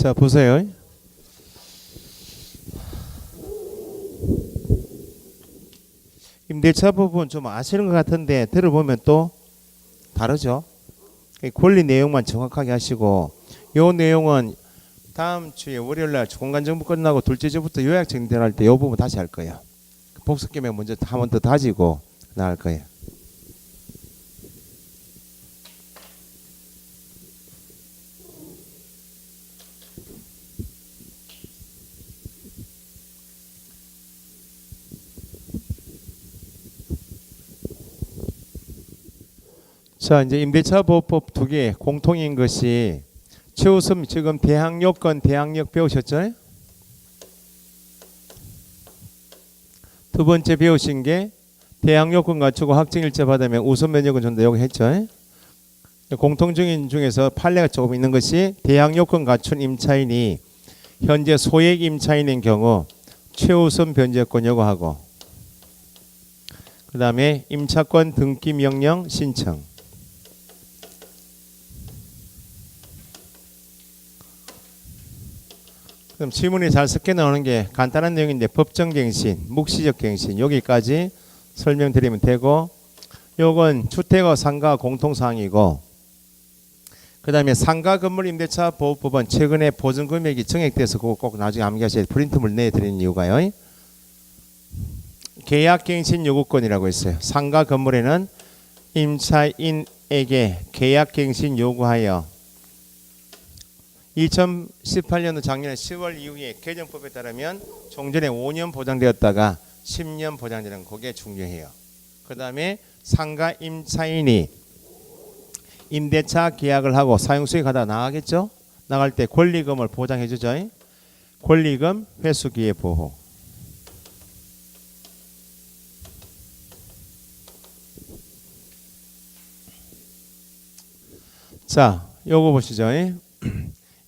자, 보세요. 임대차 부분 좀 아시는 것 같은데 들어보면 또 다르죠. 권리 내용만 정확하게 하시고, 요 내용은 다음 주에 월요일날 공간정보 끝나고 둘째 주부터 요약 정리할 때 요 부분 다시 할 거예요. 복습 겸에 먼저 한 번 더 다지고 나갈 거예요. 자, 이제 임대차 보호법 두 개 공통인 것이, 최우선 지금 대항요건 대항력 배우셨죠? 두 번째 배우신 게 대항요건 갖추고 확정일자 받으면 우선 면역은 준다. 여기 했죠? 공통적인 중에서 판례가 조금 있는 것이, 대항요건 갖춘 임차인이 현재 소액 임차인인 경우 최우선 변제권 요구하고, 그 다음에 임차권 등기 명령 신청, 그럼 지문이 잘 섞여 나오는 게 간단한 내용인데, 법정 갱신, 묵시적 갱신 여기까지 설명드리면 되고, 요건 주택과 상가 공통사항이고, 그 다음에 상가 건물 임대차 보호법은 최근에 보증 금액이 정액돼서 그거 꼭 나중에 암기하셔야 돼요. 프린트물 내드리는 이유가요. 계약 갱신 요구권이라고 있어요. 상가 건물에는 임차인에게 계약 갱신 요구하여 2018년도 작년 10월 이후에 개정법에 따르면 종전에 5년 보장되었다가 10년 보장되는, 그게 중요해요. 그 다음에 상가 임차인이 임대차 계약을 하고 사용수익 하다 나가겠죠? 나갈 때 권리금을 보장해 주죠. 권리금 회수기회 보호. 자, 요거 보시죠.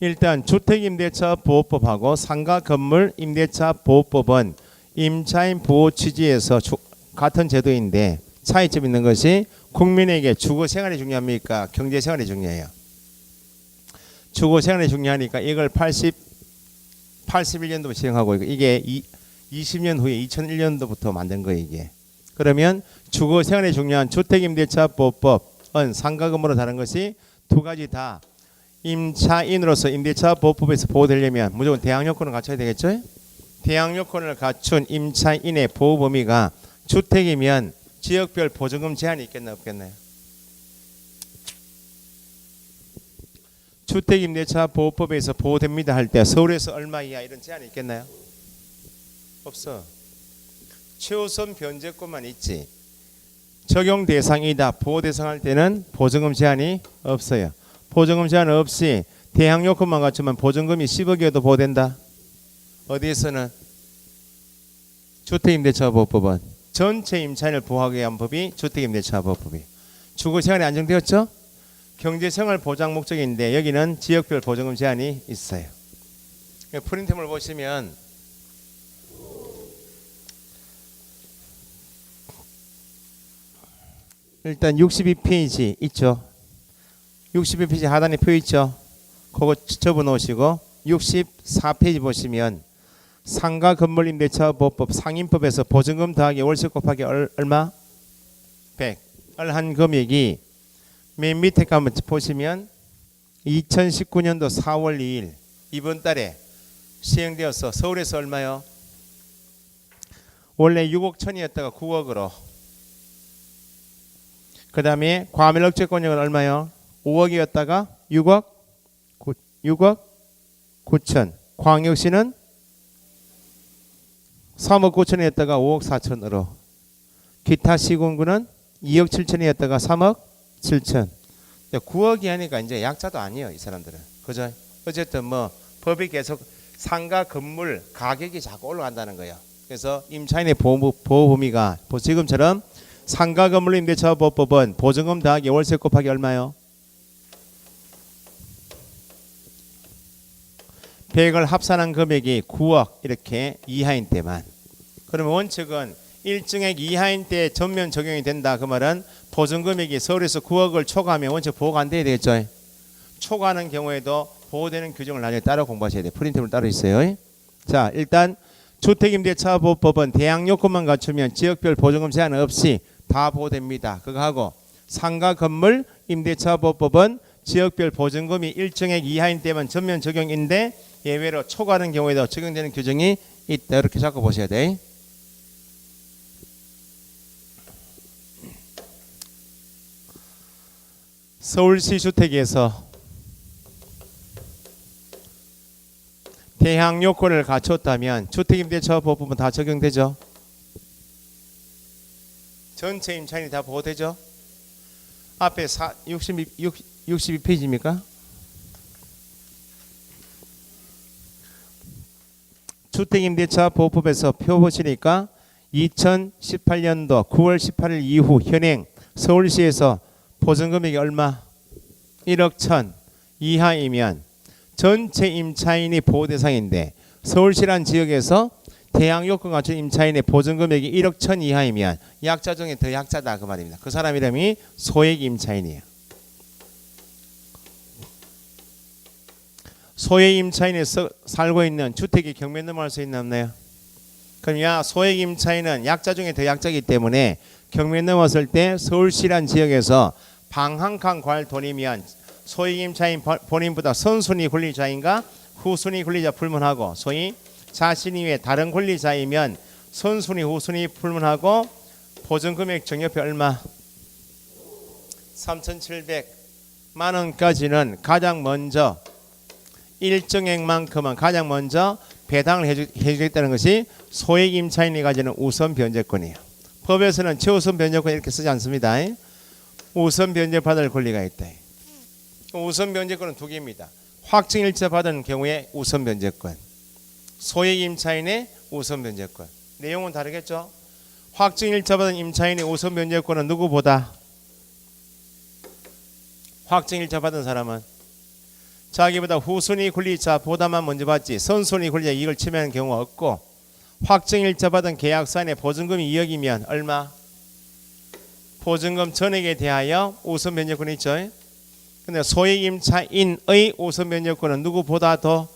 일단 주택임대차 보호법하고 상가 건물 임대차 보호법은 임차인 보호 취지에서 같은 제도인데, 차이점 있는 것이, 국민에게 주거 생활이 중요합니까? 경제 생활이 중요해요. 주거 생활이 중요하니까 이걸 81년도부터 시행하고, 이게 20년 후에 2001년도부터 만든 거예요, 이게. 그러면 주거 생활이 중요한 주택임대차 보호법은 상가 건물로 다른 것이, 두 가지 다 임차인으로서 임대차 보호법에서 보호되려면 무조건 대항요건을 갖춰야 되겠죠? 대항요건을 갖춘 임차인의 보호 범위가 주택이면 지역별 보증금 제한이 있겠나 없겠나요? 주택임대차 보호법에서 보호됩니다 할 때 서울에서 얼마 이하 이런 제한이 있겠나요? 없어. 최우선 변제권만 있지. 적용 대상이다, 보호 대상 할 때는 보증금 제한이 없어요. 보증금 제한 없이 대항요건만 갖추면 보증금이 10억이어도 보호된다. 어디에서는? 주택임대차 보호법은 전체 임차인을 보호하기 위한 법이 주택임대차 보호법이. 주거생활이 안정되었죠? 경제생활 보장 목적인데 여기는 지역별 보증금 제한이 있어요. 프린트물 보시면 일단 62페이지 있죠? 62페이지 하단에 표 있죠? 그거 접어 놓으시고 64페이지 보시면 상가 건물 임대차 보호법 상인법에서 보증금 더하기 월세 곱하기 얼마? 100. 한 금액이 맨 밑에 가면 보시면 2019년도 4월 2일 이번 달에 시행되어서 서울에서 얼마요? 원래 6억 천이었다가 9억으로. 그 다음에 과밀억제권역은 얼마요? 5억이었다가 6억 9천. 광역시는 3억 9천이었다가 5억 4천으로. 기타 시군구는 2억 7천이었다가 3억 7천. 9억이 하니까 이제 약자도 아니에요, 이 사람들은. 그죠? 어쨌든 뭐 법이 계속 상가 건물 가격이 자꾸 올라간다는 거예요. 그래서 임차인의 보호 범위가 지금처럼 상가 건물 임대차 보호법은 보증금 더하기 월세 곱하기 얼마요? 100을 합산한 금액이 9억 이렇게 이하인 때만. 그러면 원칙은 일정액 이하인 때 전면 적용이 된다. 그 말은 보증금액이 서울에서 9억을 초과하면 원칙 보호가 안 돼야 되겠죠. 초과하는 경우에도 보호되는 규정을 나중에 따로 공부하셔야 돼요. 프린트물 따로 있어요. 자, 일단 주택임대차보호법은 대항 요건만 갖추면 지역별 보증금 제한 없이 다 보호됩니다. 그거 하고 상가 건물 임대차보호법은 지역별 보증금이 일정액 이하인 때만 전면 적용인데 예외로 초과하는 경우에도 적용되는 규정이 있다. 이렇게 잡고 보셔야 돼. 서울시 주택에서 대항 요건을 갖췄다면 주택임대차보호법은 다 적용되죠. 전체 임차인이 다 보호되죠. 앞에 62페이지입니까? 주택임대차보호법에서 표 보시니까 2018년도 9월 18일 이후 현행 서울시에서 보증금액이 얼마? 1억 1천 이하이면 전체 임차인이 보호 대상인데 서울시란 지역에서 대항 요건 갖춘 임차인의 보증금액이 1억 1천 이하이면 약자 중에 더 약자다 그 말입니다. 그 사람 이름이 소액 임차인이에요. 소액 임차인이 살고 있는 주택이 경매 넘어갈 수 있나 없나요? 그럼 소액 임차인은 약자 중에 더 약자이기 때문에 경매 넘었을 때 서울시란 지역에서 방 한 칸 구할 돈이면 소액 임차인 본인보다 선순위 권리자인가 후순위 권리자 불문하고 소위 자신 이외 다른 권리자이면 선순위 후순위 불문하고 보증금액 정협이 얼마? 3,700만 원까지는 가장 먼저 일정액만큼은 가장 먼저 배당을 해주겠다는 것이 소액 임차인이 가지는 우선 변제권이에요. 법에서는 최우선 변제권 이렇게 쓰지 않습니다. 우선 변제 받을 권리가 있다. 우선 변제권은 두 개입니다. 확정일자 받은 경우에 우선 변제권, 소액 임차인의 우선 변제권. 내용은 다르겠죠? 확정일자 받은 임차인의 우선 변제권은 누구보다? 확정일자 받은 사람은 자기보다 후순위 권리자 보다만 먼저 받지 선순위 권리자 이익을 침해하는 경우가 없고, 확정일자 받은 계약사인의 보증금이 2억이면 얼마? 보증금 전액에 대하여 우선 변제권이 있죠. 근데 소액 임차인의 우선 변제권은 누구보다 더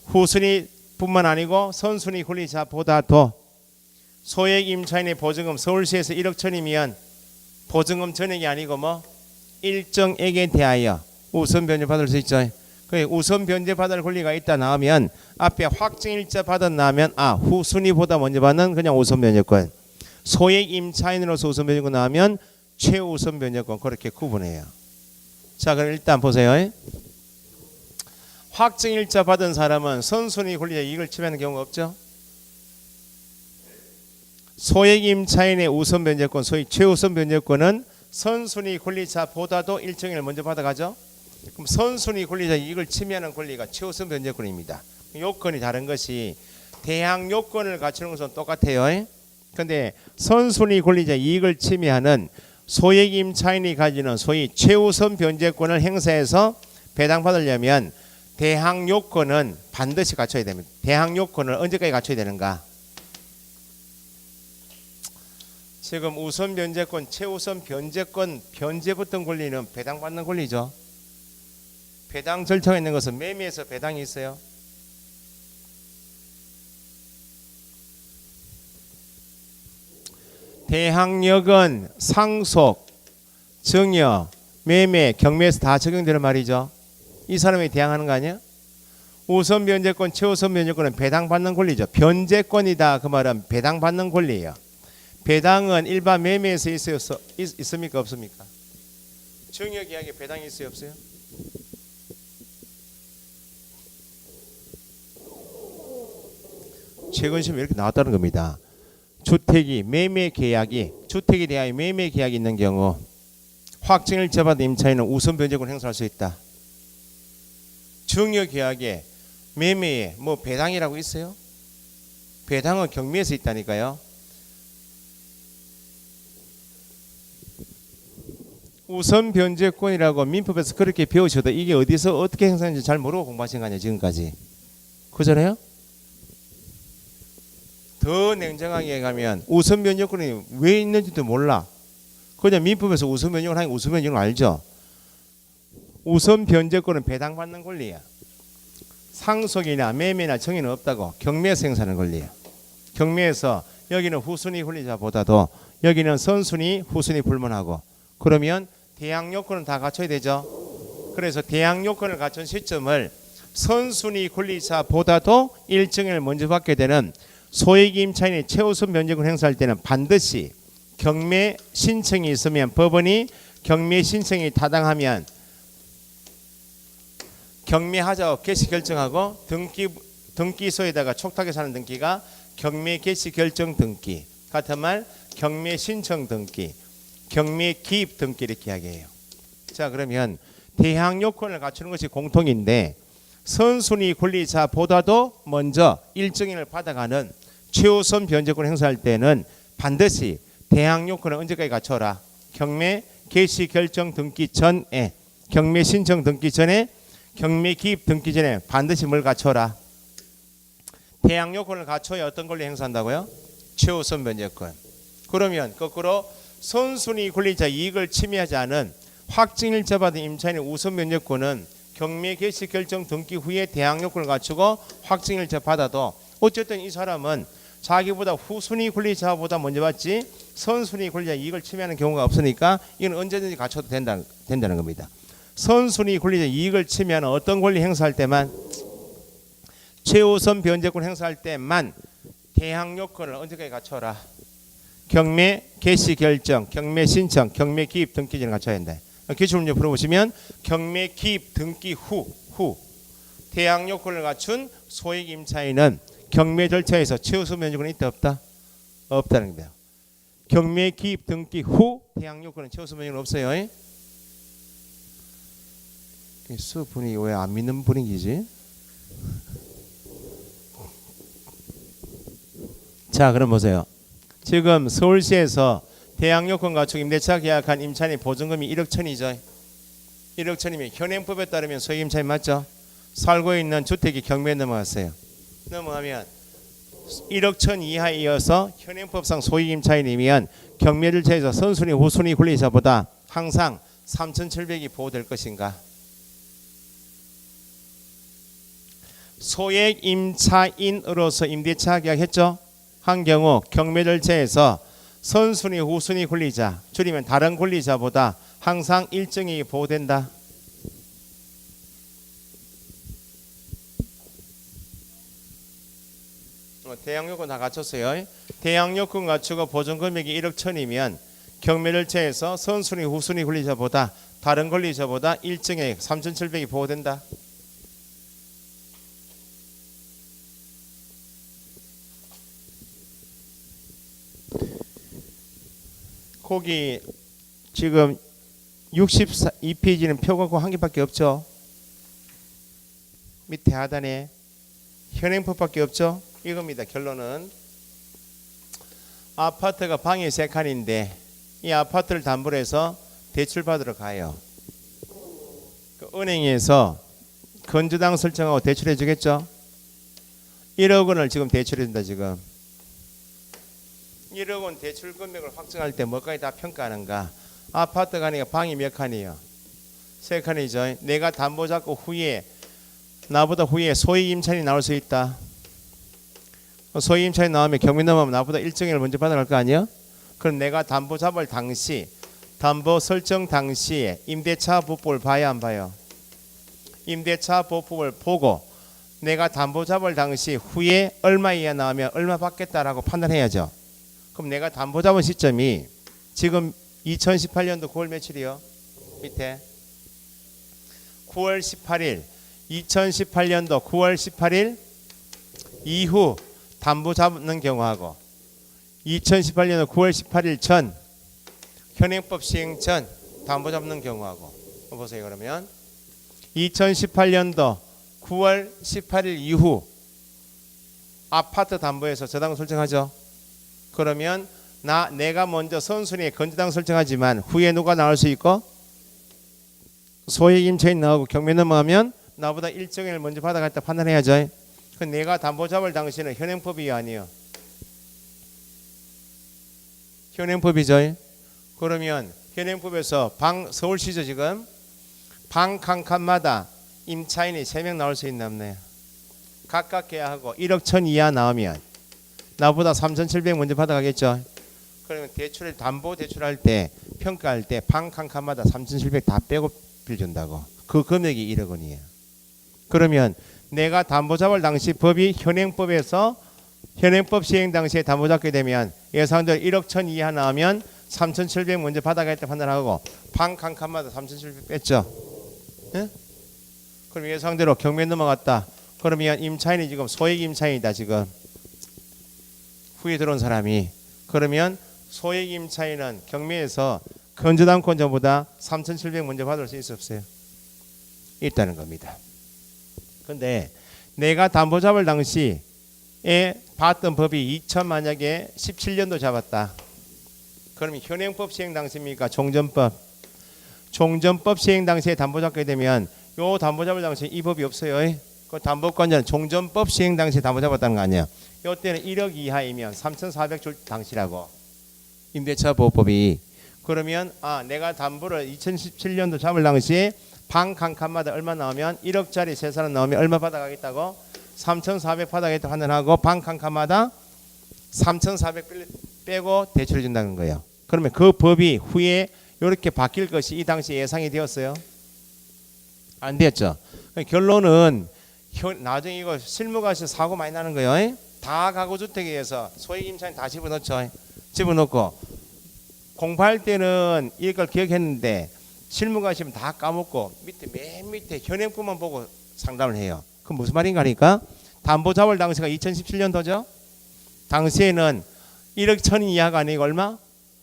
후순위뿐만 아니고 선순위 권리자보다 더 소액 임차인의 보증금 서울시에서 1억 천이면 보증금 전액이 아니고 일정액에 대하여 우선 변제 받을 수 있죠. 그 우선 변제 받을 권리가 있다 나오면 앞에 확정일자 받은 나오면 후순위보다 먼저 받는 그냥 우선 변제권, 소액 임차인으로서 우선 변제권 나오면 최우선 변제권, 그렇게 구분해요. 자, 그럼 일단 보세요. 확정일자 받은 사람은 선순위 권리자 이익을 침해하는 경우가 없죠. 소액 임차인의 우선 변제권, 소위 최우선 변제권은 선순위 권리자보다도 일정액을 먼저 받아가죠. 그럼 선순위 권리자 이익을 침해하는 권리가 최우선 변제권입니다. 요건이 다른 것이 대항 요건을 갖추는 것은 똑같아요. 그런데 선순위 권리자 이익을 침해하는 소액 임차인이 가지는 소위 최우선 변제권을 행사해서 배당받으려면 대항 요건은 반드시 갖춰야 됩니다. 대항 요건을 언제까지 갖춰야 되는가? 지금 우선 변제권, 최우선 변제권 변제받던 권리는 배당받는 권리죠. 배당 절차가 있는 것은 매매에서 배당이 있어요. 대항력은 상속, 증여, 매매, 경매에서 다 적용되는 말이죠. 이 사람이 대항하는 거 아니야? 우선 변제권, 최우선 변제권은 배당받는 권리죠. 변제권이다 그 말은 배당받는 권리예요. 배당은 일반 매매에서 있습니까 없습니까? 증여 계약에 배당이 있어요 없어요? 최근 시험에 이렇게 나왔다는 겁니다. 주택이 매매 계약이 주택에 대하여 매매 계약이 있는 경우 확정일자 받은 임차인은 우선 변제권 행사할 수 있다. 증여 계약에 매매에 배당이라고 있어요? 배당은 경매에서 있다니까요. 우선 변제권이라고 민법에서 그렇게 배우셔도 이게 어디서 어떻게 행사하는지 잘 모르고 공부하신 거 아니에요 지금까지. 그잖아요. 더 냉정하게 가면 우선 변제권이 왜 있는지도 몰라. 그냥 민법에서 우선 변제권 하니 우선 변제권 알죠. 우선 변제권은 배당받는 권리야. 상속이나 매매나 정의는 없다고. 경매에서 행사하는 권리야. 경매에서 여기는 후순위 권리자보다도 여기는 선순위 후순위 불문하고, 그러면 대항 요건은 다 갖춰야 되죠. 그래서 대항 요건을 갖춘 시점을 선순위 권리자보다도 일정을 먼저 받게 되는 소액 임차인의 최우선 변제권 행사할 때는 반드시 경매 신청이 있으면, 법원이 경매 신청이 타당하면 경매하자고 개시 결정하고, 등기소에다가 촉탁해서 하는 등기가 경매 개시 결정 등기, 같은 말 경매 신청 등기, 경매 기입 등기 이렇게 이야기해요. 자, 그러면 대항 요건을 갖추는 것이 공통인데 선순위 권리자보다도 먼저 일정인을 받아가는 최우선 변제권 행사할 때는 반드시 대항 요건을 언제까지 갖춰라? 경매 개시 결정 등기 전에, 경매 신청 등기 전에, 경매 기입 등기 전에 반드시 뭘 갖춰라? 대항 요건을 갖춰야 어떤 권리 행사한다고요? 최우선 변제권. 그러면 거꾸로 선순위 권리자 이익을 침해하지 않은 확증일자 받은 임차인의 우선 변제권은 경매 개시 결정 등기 후에 대항 요건을 갖추고 확증일자 받아도 어쨌든 이 사람은 자기보다 후순위 권리자보다 먼저 받지 선순위 권리자 이익을 침해하는 경우가 없으니까 이건 언제든지 갖춰도 된다는 겁니다. 선순위 권리자 이익을 침해하는 어떤 권리 행사할 때만, 최우선 변제권 행사할 때만 대항 요건을 언제까지 갖춰라? 경매 개시 결정, 경매 신청, 경매 기입 등기 전에 갖춰야 된다. 기출문제 풀어보시면 경매 기입 등기 후 대항 요건을 갖춘 소액 임차인은 경매 절차에서 최우선 변제권이 있다 없다? 없다는 겁니다. 경매 기입 등기 후 대항 요건은 최우선 변제권 없어요. 수업 분위기 왜 안 믿는 분위기지? 자, 그럼 보세요. 지금 서울시에서 대항 요건 갖추고 임대차 계약한 임차인의 보증금이 1억 천이죠. 1억 천이면 현행법에 따르면 소액 임차인 맞죠? 살고 있는 주택이 경매에 넘어갔어요. 넘어가면 1억 천 이하에 이어서 현행법상 소액 임차인이면 경매 절차에서 선순위 후순위 권리자보다 항상 3,700이 보호될 것인가? 소액 임차인으로서 임대차 계약했죠? 한 경우 경매 절차에서 선순위 후순위 권리자, 줄이면 다른 권리자보다 항상 일정이 보호된다. 대항 요건 다 갖췄어요. 대항 요건 갖추고 보증금액이 1억 천이면 경매 절차에서 선순위 후순위 권리자보다 다른 권리자보다 일정액 3,700이 보호된다. 거기 지금 62페이지는 표가 한 개밖에 없죠. 밑에 하단에 현행법밖에 없죠. 이겁니다. 결론은 아파트가 방이 3칸인데 이 아파트를 담보로 해서 대출 받으러 가요. 그 은행에서 건주당 설정하고 대출해 주겠죠. 1억 원을 지금 대출해 준다. 지금 1억 원 대출 금액을 확정할 때 뭐까지 다 평가하는가? 아파트가 아니라 방이 몇 칸이에요? 3칸이죠. 내가 담보 잡고 후에 나보다 후에 소액 임차인이 나올 수 있다. 소액 임차인이 나오면 경매 넘어가면 나보다 일정액을 먼저 받아갈 거 아니에요? 그럼 내가 담보 잡을 당시, 담보 설정 당시에 임대차 보법을 봐야 안 봐요? 임대차 보법을 보고 내가 담보 잡을 당시 후에 얼마 이하 나오면 얼마 받겠다라고 판단해야죠. 그럼 내가 담보 잡은 시점이 지금 2018년도 9월 며칠이요? 밑에 9월 18일 2018년도 9월 18일 이후 담보 잡는 경우하고 2018년도 9월 18일 전 현행법 시행 전 담보 잡는 경우하고 보세요. 그러면 2018년도 9월 18일 이후 아파트 담보에서 저당 설정하죠. 그러면 내가 먼저 선순위에 건주당 설정하지만 후에 누가 나올 수 있고 소액 임차인 나오고 경매 넘어가면 나보다 일정액을 먼저 받아갔다 판단해야죠. 그 내가 담보 잡을 당시는 현행법이 아니에요. 현행법이죠. 그러면 현행법에서 서울시죠. 지금 방 한 칸마다 임차인이 3명 나올 수 있나 없나요? 각각 계약하고 1억 1천 이하 나오면 나보다 3,700 먼저 받아가겠죠. 그러면 대출을 담보 대출할 때 평가할 때 방 한 칸마다 3,700 다 빼고 빌준다고. 그 금액이 1억 원이에요. 그러면 내가 담보 잡을 당시 법이 현행법 시행 당시에 담보 잡게 되면 예상대로 1억 1천 이하 나오면 3,700 먼저 받아가겠다 판단하고 방 한 칸마다 3,700 뺐죠. 예? 그럼 예상대로 경매 넘어갔다. 그러면 임차인이 지금 소액 임차인이다. 지금 후에 들어온 사람이. 그러면 소액 임차인은 경매에서 건조담권자보다 3,700 먼저 받을 수 있어 없어요? 있다는 겁니다. 근데 내가 담보 잡을 당시에 봤던 법이 만약에 17년도 잡았다. 그러면 현행법 시행 당시입니까? 종전법 시행 당시에 담보 잡게 되면 요 담보 잡을 당시에 이 법이 없어요. 그 담보권자는 종전법 시행 당시에 담보 잡았다는 거 아니에요. 요 때는 1억 이하이면 3,400 줄 당시라고. 임대차 보호법이. 그러면 내가 담보를 2017년도 잡을 당시에 방 한 칸마다 얼마 나오면 1억짜리 세 사람 나오면 얼마 받아가겠다고? 3,400 받아가겠다고 판단하고 방 한 칸마다 3,400 빼고 대출해 준다는 거예요. 그러면 그 법이 후에 이렇게 바뀔 것이 이 당시 예상이 되었어요? 안 되었죠. 결론은 나중에 이거 실무가서 사고 많이 나는 거예요. 다 가구주택에 의해서 소액 임차인 다 집어넣죠. 집어넣고 공부할 때는 이걸 기억했는데 실무가시면 다 까먹고 맨 밑에 현행법만 보고 상담을 해요. 그럼 무슨 말인가 하니까 담보 잡을 당시가 2017년도죠. 당시에는 1억 1천 이하가 아니고 얼마?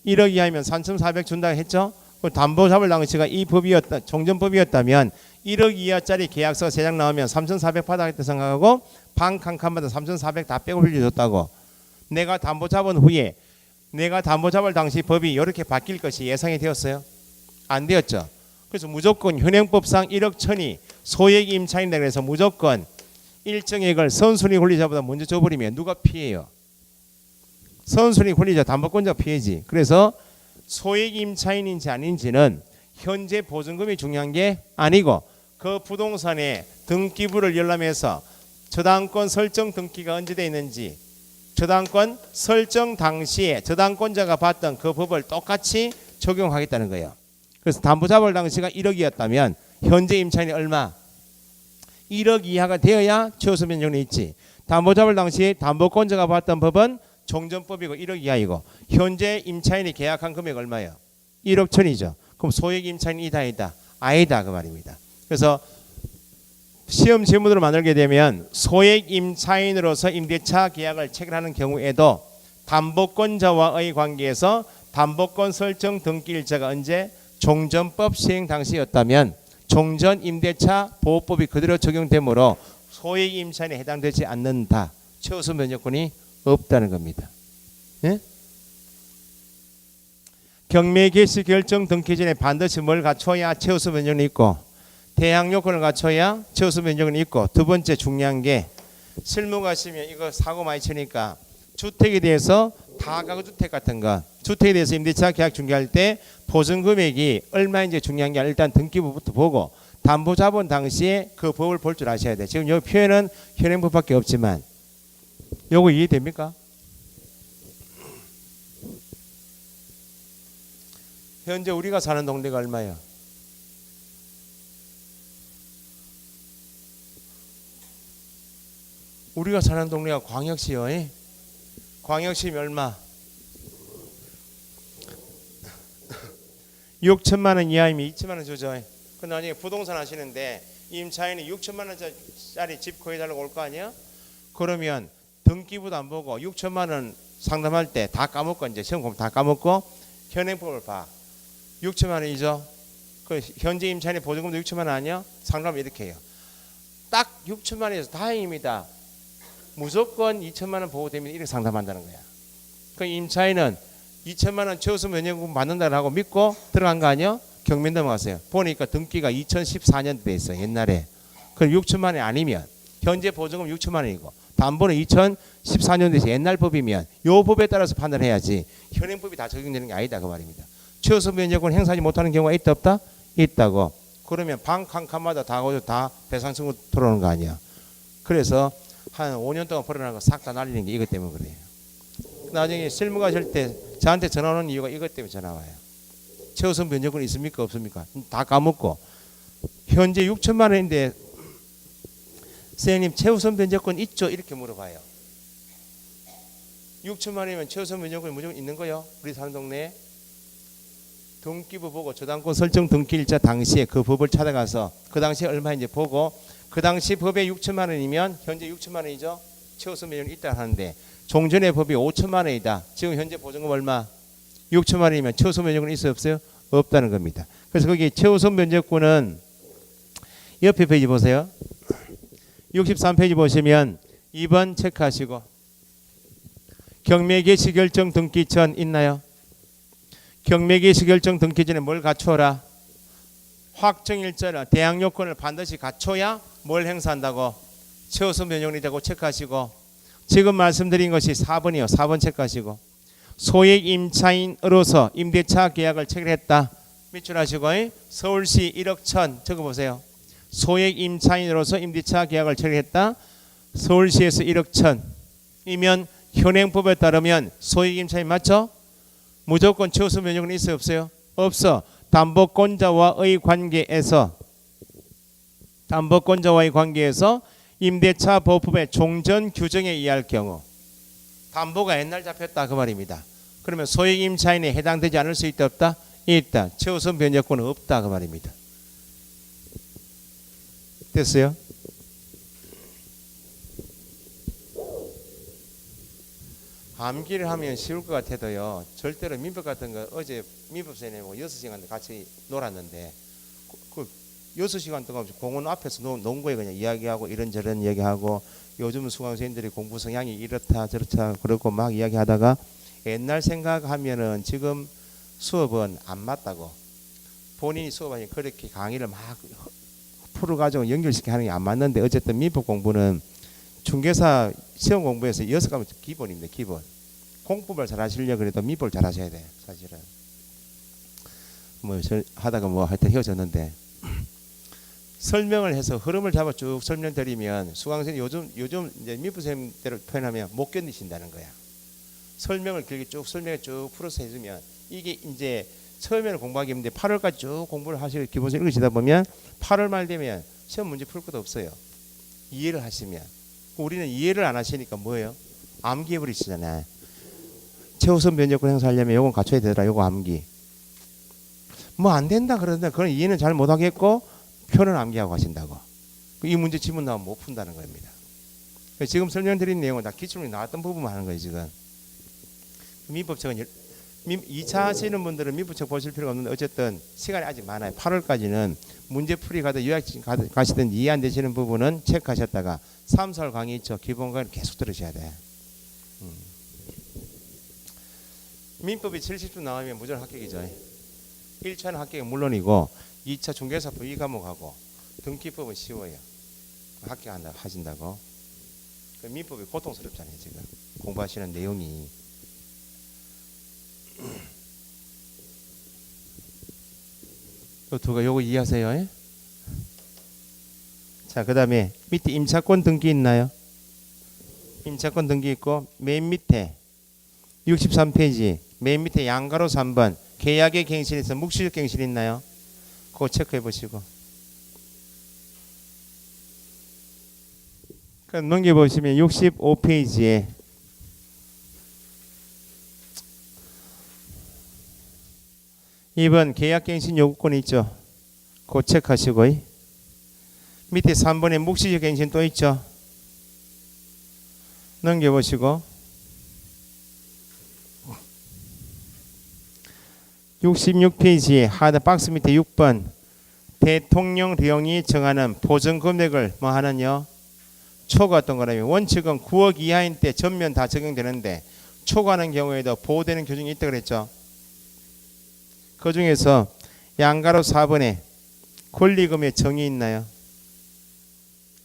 1억 이하면 3,400 준다고 했죠. 담보 잡을 당시가 이 법이었다, 종전법이었다면 1억 이하짜리 계약서 3장 나오면 3,400 받아가겠다 생각하고 방 한 칸마다 3,400 다 빼고 빌려줬다고. 내가 담보 잡은 후에 내가 담보 잡을 당시 법이 이렇게 바뀔 것이 예상이 되었어요? 안 되었죠. 그래서 무조건 현행법상 1억 1천이 소액 임차인이라 그래서 무조건 일정액을 선순위 권리자보다 먼저 줘버리면 누가 피해요? 선순위 권리자 담보권자 피해지. 그래서 소액 임차인인지 아닌지는 현재 보증금이 중요한 게 아니고 그 부동산에 등기부를 열람해서 저당권 설정 등기가 언제 돼 있는지 저당권 설정 당시에 저당권자가 받던 그 법을 똑같이 적용하겠다는 거예요. 그래서 담보 잡을 당시가 1억이었다면 현재 임차인이 얼마? 1억 이하가 되어야 최우수 면적이 있지. 담보 잡을 당시에 담보권자가 받던 법은 종전법이고 1억 이하이고 현재 임차인이 계약한 금액 얼마예요? 1억 1천이죠. 그럼 소액 임차인이 이다 아니다 그 말입니다. 그래서 시험 지문으로 만들게 되면 소액 임차인으로서 임대차 계약을 체결하는 경우에도 담보권자와의 관계에서 담보권 설정 등기 일자가 언제? 종전법 시행 당시였다면 종전 임대차 보호법이 그대로 적용되므로 소액 임차인에 해당되지 않는다. 최우수 면적권이 없다는 겁니다. 예? 경매 개시 결정 등기 전에 반드시 뭘 갖춰야 최우수 면적이 있고 대항 요건을 갖춰야 최우수 면적은 있고 두 번째 중요한 게 실무 가시면 이거 사고 많이 치니까 주택에 대해서 다가구주택 같은 거 주택에 대해서 임대차 계약 중개할 때 보증 금액이 얼마인지 중요한 게 아니라 일단 등기부부터 보고 담보 자본 당시에 그 법을 볼 줄 아셔야 돼. 지금 여기 표현은 현행법밖에 없지만 요거 이해됩니까? 현재 우리가 사는 동네가 얼마예요? 우리가 사는 동네가 광역시요. 광역시면 얼마? 6천만 원 이하이면 2천만 원 주죠. 그 나중에 부동산 하시는데 임차인이 6천만 원짜리 집 구해달라고 올 거 아니야? 그러면 등기부도 안 보고 6천만 원 상담할 때 다 까먹고 이제 시험 공부 다 까먹고 현행법을 봐. 6천만 원이죠. 그 현재 임차인의 보증금도 6천만 원 아니야? 상담을 이렇게 해요. 딱 6천만 원에서 다행입니다. 무조건 2천만 원 보호되면 이렇게 상담한다는 거야. 그 임차인은 2천만 원 최우수 면적금 받는다라고 믿고 들어간 거 아니야? 경매 넘어갔어요. 보니까 등기가 2014년도에 돼 있어 옛날에. 그럼 6천만 원이 아니면 현재 보증금 6천만 원이고 담보는 2014년도에서 옛날 법이면 요 법에 따라서 판단해야지 현행법이 다 적용되는 게 아니다 그 말입니다. 최우수 면적권 행사하지 못하는 경우가 있다 없다? 있다고. 그러면 방 한 칸마다 다 배상 청구 들어오는 거 아니야. 그래서 한 5년 동안 벌어놓은 거 싹 다 날리는 게 이것 때문에 그래요. 나중에 실무 가실 때 저한테 전화 오는 이유가 이것 때문에 전화 와요. 최우선 변제권 있습니까 없습니까? 다 까먹고 현재 6천만 원인데 선생님 최우선 변제권 있죠? 이렇게 물어봐요. 6천만 원이면 최우선 변제권이 무조건 있는 거요. 우리 사는 동네에 등기부 보고 저당권 설정 등기일자 당시에 그 법을 찾아가서 그 당시에 얼마인지 보고 그 당시 법에 6천만 원이면 현재 6천만 원이죠. 최우선 변제권이 있다 하는데 종전의 법이 5천만 원이다. 지금 현재 보증금 얼마? 6천만 원이면 최우선 변제권이 있어요 없어요? 없다는 겁니다. 그래서 거기 최우선 변제권은 옆에 페이지 보세요. 63페이지 보시면 2번 체크하시고 경매개시결정 등기 전 있나요? 경매개시결정 등기 전에 뭘 갖추어라? 확정일자나 대항요건을 반드시 갖춰야 뭘 행사한다고? 최우선 변경이 되고 체크하시고 지금 말씀드린 것이 4번이요. 4번 체크하시고 소액 임차인으로서 임대차 계약을 체결했다. 밑줄 하시고 서울시 1억 1천 적어보세요. 소액 임차인으로서 임대차 계약을 체결했다. 서울시에서 1억 1천이면 현행법에 따르면 소액 임차인 맞죠? 무조건 최우선 변경은 있어요 없어요? 없어. 담보권자와의 관계에서 임대차 보호법의 종전 규정에 의할 경우 담보가 옛날 잡혔다 그 말입니다. 그러면 소액 임차인에 해당되지 않을 수 있다 없다? 있다. 최우선 변제권은 없다 그 말입니다. 됐어요? 암기를 하면 쉬울 것 같아도요. 절대로 민법 같은 거 어제 민법선생님 6시간 같이 놀았는데 그 6시간 동안 공원 앞에서 논 거에 그냥 이야기하고 이런저런 이야기하고 요즘 수강생들이 공부 성향이 이렇다 저렇다 그러고 막 이야기하다가 옛날 생각하면은 지금 수업은 안 맞다고 본인이 수업하니 그렇게 강의를 막 풀어가지고 연결시켜 하는 게 안 맞는데 어쨌든 민법 공부는 중개사 시험 공부에서 6과목 기본입니다. 기본. 공법을 잘 하시려고 그래도 민법을 잘 하셔야 돼요. 사실은. 뭐 하다가 뭐 하여튼 헤어졌는데 설명을 해서 흐름을 잡아 쭉 설명드리면 수강생이 요즘 이제 민법 선생님대로 표현하면 못 견디신다는 거야. 설명을 길게 쭉 설명을 쭉 풀어서 해주면 이게 이제 처음에는 공부하기 힘든데 8월까지 쭉 공부를 하시고 기본서 읽으시다 보면 8월 말 되면 시험 문제 풀 것도 없어요. 이해를 하시면. 우리는 이해를 안 하시니까 뭐예요? 암기해버리시잖아요. 최우선 변제권 행사하려면 요건 갖춰야 되더라. 요거 암기. 뭐 안 된다 그러는데 그건 이해는 잘 못하겠고 표는 암기하고 하신다고. 이 문제 지문 나오면 못 푼다는 겁니다. 지금 설명드린 내용은 다 기출문제 나왔던 부분만 하는 거예요. 지금. 민법책은 2차 하시는 분들은 민법책 보실 필요가 없는데 어쨌든 시간이 아직 많아요. 8월까지는 문제풀이 가든 요약진 가시든 이해 안 되시는 부분은 체크하셨다가 3, 4월 강의 있죠. 기본 강의 계속 들으셔야 돼. 민법이 70분 나오면 무조건 합격이죠. 1차는 합격이 물론이고 2차 중개사법 2과목하고 등기법은 쉬워요. 합격한다 하신다고. 민법이 고통스럽잖아요. 지금 공부하시는 내용이. 두가 요거 이해하세요? 에? 자, 그 다음에 밑에 임차권 등기 있나요? 임차권 등기 있고 맨 밑에 63페이지 맨 밑에 양가로 3번 계약의 갱신에서 묵시적 갱신 있나요? 그거 체크해 보시고 넘겨보시면 65페이지에 2번 계약갱신 요구권 있죠. 그거 체크하시고 밑에 3번에 묵시적 갱신 또 있죠. 넘겨보시고 66페이지에 하단 박스 밑에 6번 대통령령이 정하는 보증금액을 뭐 하는요. 초과했던 거라면 원칙은 9억 이하인 때 전면 다 적용되는데 초과하는 경우에도 보호되는 규정이 있다 그랬죠. 그 중에서 양가로 4번에 권리금의 정의 있나요?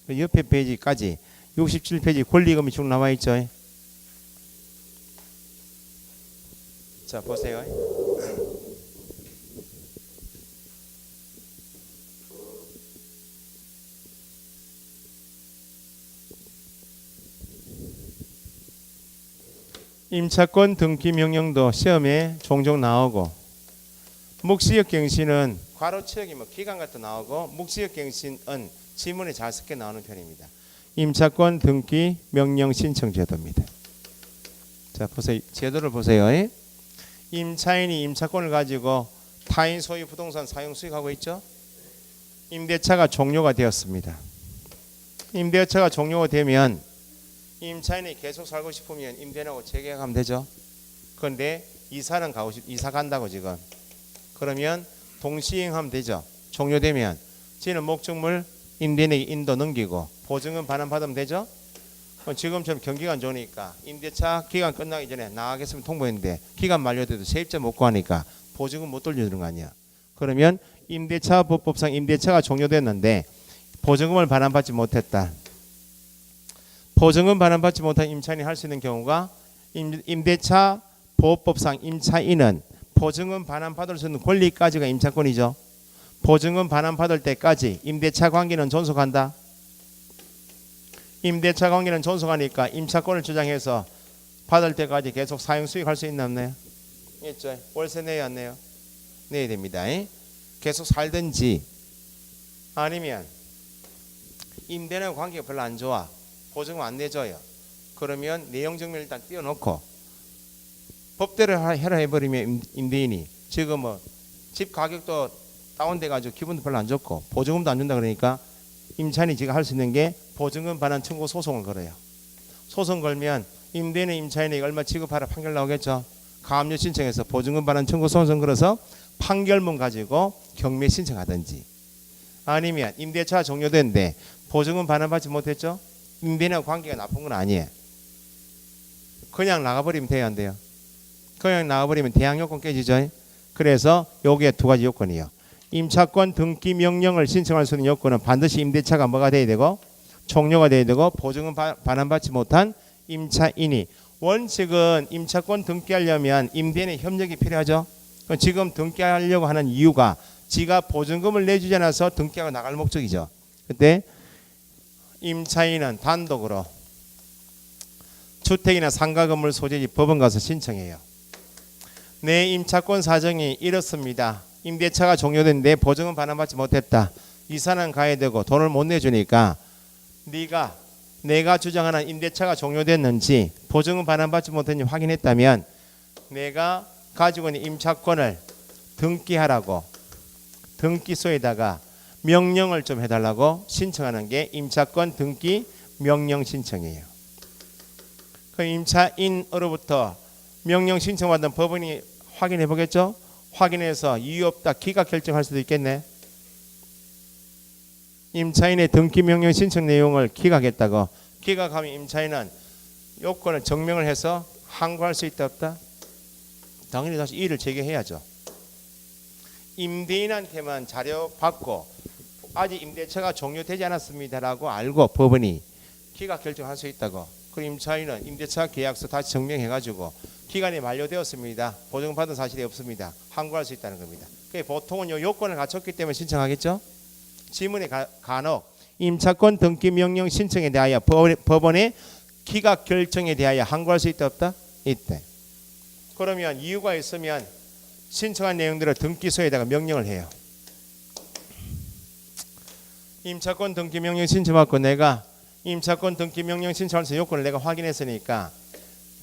그 옆에 페이지까지 67페이지 권리금이 쭉 나와 있죠. 자 보세요. 임차권 등기 명령도 시험에 종종 나오고, 묵시적 갱신은 과로치역이 기간 같은 나오고, 묵시적 갱신은 지문에 잘 섞여 나오는 편입니다. 임차권 등기 명령 신청 제도입니다. 자, 보세요. 제도를 보세요. 임차인이 임차권을 가지고 타인 소유 부동산 사용 수익하고 있죠. 임대차가 종료가 되었습니다. 임대차가 종료가 되면 임차인이 계속 살고 싶으면 임대인하고 재계약하면 되죠. 그런데 이사는 이사 간다고 지금. 그러면 동시행하면 되죠. 종료되면 지는 목적물 임대인에게 인도 넘기고 보증금 반환받으면 되죠. 지금처럼 경기가 안 좋으니까 임대차 기간 끝나기 전에 나가겠으면 통보했는데 기간 만료돼도 세입자 못 구하니까 보증금 못 돌려주는 거 아니야. 그러면 임대차 보법상 임대차가 종료됐는데 보증금을 반환받지 못했다. 보증금 반환받지 못한 임차인이 할 수 있는 경우가 임대차 보호법상 임차인은 보증금 반환받을 수 있는 권리까지가 임차권이죠. 보증금 반환받을 때까지 임대차 관계는 존속한다. 임대차 관계는 존속하니까 임차권을 주장해서 받을 때까지 계속 사용 수익할 수 있나 없나요? 있죠. 월세 내야 안 내요? 내야 됩니다. 계속 살든지 아니면 임대인의 관계가 별로 안 좋아. 보증금 안 내줘요. 그러면 내용 증명 일단 띄워놓고 법대로 해라 해버리면 임대인이 지금 집 가격도 다운돼가지고 기분도 별로 안 좋고 보증금도 안 준다 그러니까 임차인이 지금 할 수 있는 게 보증금 반환 청구 소송을 걸어요. 소송 걸면 임대인의 임차인에게 얼마 지급하라 판결 나오겠죠. 가압류 신청해서 보증금 반환 청구 소송 걸어서 판결문 가지고 경매 신청하든지 아니면 임대차 종료됐는데 보증금 반환받지 못했죠. 임대인하고 관계가 나쁜 건 아니에요. 그냥 나가버리면 돼요, 안 돼요? 그냥 나가버리면 대항 요건 깨지죠. 그래서 여기에 두 가지 요건이에요. 임차권 등기 명령을 신청할 수 있는 요건은 반드시 임대차가 뭐가 돼야 되고 종료가 돼야 되고 보증금 반환받지 못한 임차인이 원칙은 임차권 등기하려면 임대인의 협력이 필요하죠. 지금 등기하려고 하는 이유가 지가 보증금을 내주지 않아서 등기하고 나갈 목적이죠. 그때 임차인은 단독으로 주택이나 상가 건물 소재지 법원 가서 신청해요. 내 임차권 사정이 이렇습니다. 임대차가 종료됐는데 보증금 반환받지 못했다. 이사는 가야 되고 돈을 못 내주니까 내가 주장하는 임대차가 종료됐는지 보증금 반환받지 못했는지 확인했다면 내가 가지고 있는 임차권을 등기하라고 등기소에다가 명령을 좀 해달라고 신청하는 게 임차권 등기 명령 신청이에요. 그 임차인으로부터 명령 신청받은 법원이 확인해 보겠죠. 확인해서 이유 없다 기각 결정할 수도 있겠네. 임차인의 등기 명령 신청 내용을 기각했다고. 기각하면 임차인은 요건을 증명을 해서 항고할 수 있다 없다? 당연히 다시 이의를 제기해야죠. 임대인한테만 자료 받고 아직 임대차가 종료되지 않았습니다라고 알고 법원이 기각 결정할 수 있다고. 그 임차인은 임대차 계약서 다시 증명해가지고 기간이 만료되었습니다. 보증 받은 사실이 없습니다. 항고할 수 있다는 겁니다. 보통은 요 요건을 갖췄기 때문에 신청하겠죠. 지문에 간혹 임차권 등기 명령 신청에 대하여 법원의 기각 결정에 대하여 항고할 수 있다 없다? 있대. 그러면 이유가 있으면 신청한 내용들을 등기소에다가 명령을 해요. 임차권 등기 명령 신청받고 내가 임차권 등기 명령 신청할 수 있는 요건을 내가 확인했으니까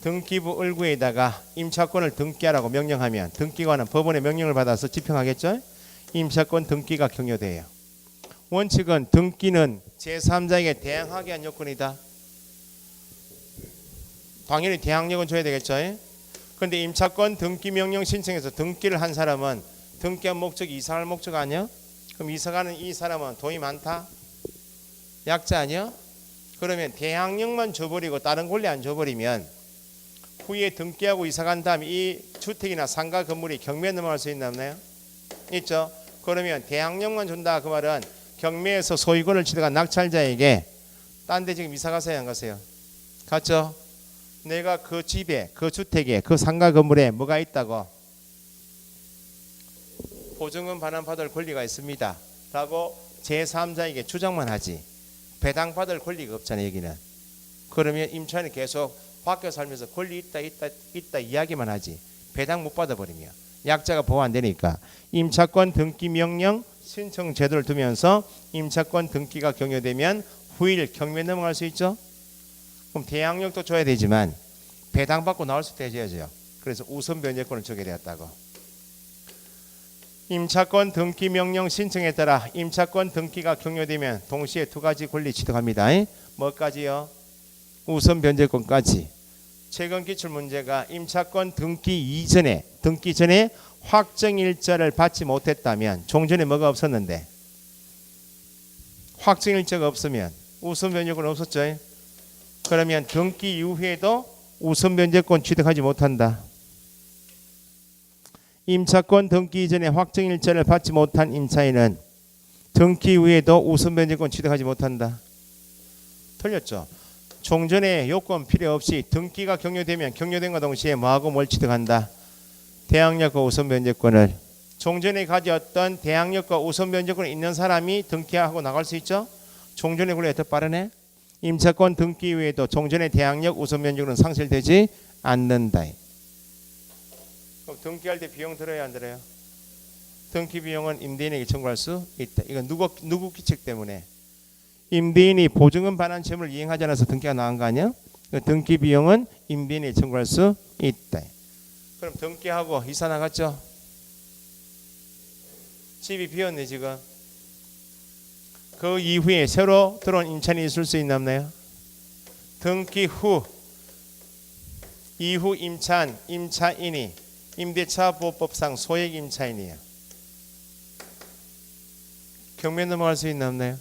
등기부 을구에다가 임차권을 등기하라고 명령하면 등기관은 법원의 명령을 받아서 집행하겠죠. 임차권 등기가 경료돼요. 원칙은 등기는 제3자에게 대항하게 한 요건이다. 당연히 대항력은 줘야 되겠죠. 그런데 임차권 등기 명령 신청해서 등기를 한 사람은 등기한 목적이 이사할 목적 아니야? 그럼 이사가는 이 사람은 돈이 많다? 약자 아니야? 그러면 대항력만 줘버리고 다른 권리 안 줘버리면 후에 등기하고 이사간 다음에 이 주택이나 상가 건물이 경매에 넘어갈 수 있나 없나요? 있죠. 그러면 대항력만 준다 그 말은 경매에서 소유권을 취득한 낙찰자에게 딴 데 지금 이사 가세요 안 가세요? 갔죠. 내가 그 집에 그 주택에 그 상가 건물에 뭐가 있다고 보증금 반환받을 권리가 있습니다 라고 제3자에게 주장만 하지 배당받을 권리가 없잖아요. 여기는. 그러면 임차인이 계속 밖에 살면서 권리 있다 이야기만 하지 배당 못 받아버리면 약자가 보호 안 되니까 임차권 등기 명령 신청 제도를 두면서 임차권 등기가 경료되면 후일 경매 넘어갈 수 있죠. 그럼 대항력도 줘야 되지만 배당 받고 나올 수도 해줘야죠. 그래서 우선 변제권을 주게 되었다고. 임차권 등기 명령 신청에 따라 임차권 등기가 경료되면 동시에 두 가지 권리 취득합니다. 뭐까지요? 우선 변제권까지. 최근 기출 문제가 임차권 등기 전에 확정일자를 받지 못했다면 종전에 뭐가 없었는데 확정일자가 없으면 우선 변제권 없었죠. 그러면 등기 이후에도 우선 변제권 취득하지 못한다. 임차권 등기 이전에 확정일자를 받지 못한 임차인은 등기 후에도 우선 변제권 취득하지 못한다. 틀렸죠. 종전에 요건 필요 없이 등기가 경료되면 경료된과 동시에 뭐하고 뭘 취득한다. 대항력과 우선 변제권을. 종전에 가졌던 대항력과 우선 변제권이 있는 사람이 등기하고 나갈 수 있죠. 종전의 권리가 더 빠르네. 임차권 등기 후에도 종전의 대항력 우선 변제권은 상실되지 않는다. 그럼 등기할 때 비용 들어야 안 들어요? 등기 비용은 임대인에게 청구할 수 있다. 이건 누구 규칙 때문에? 임대인이 보증금 반환 채무를 이행하지 않아서 등기가 나온 거 아니야? 등기 비용은 임대인이 청구할 수 있다. 그럼 등기하고 이사 나갔죠? 집이 비었네 지금. 그 이후에 새로 들어온 임차인이 있을 수 있나 없나요? 등기 후 이후 임차인이 임대차 보호법상 소액 임차인이에요. 경매 넘어갈 수 있나 없나요?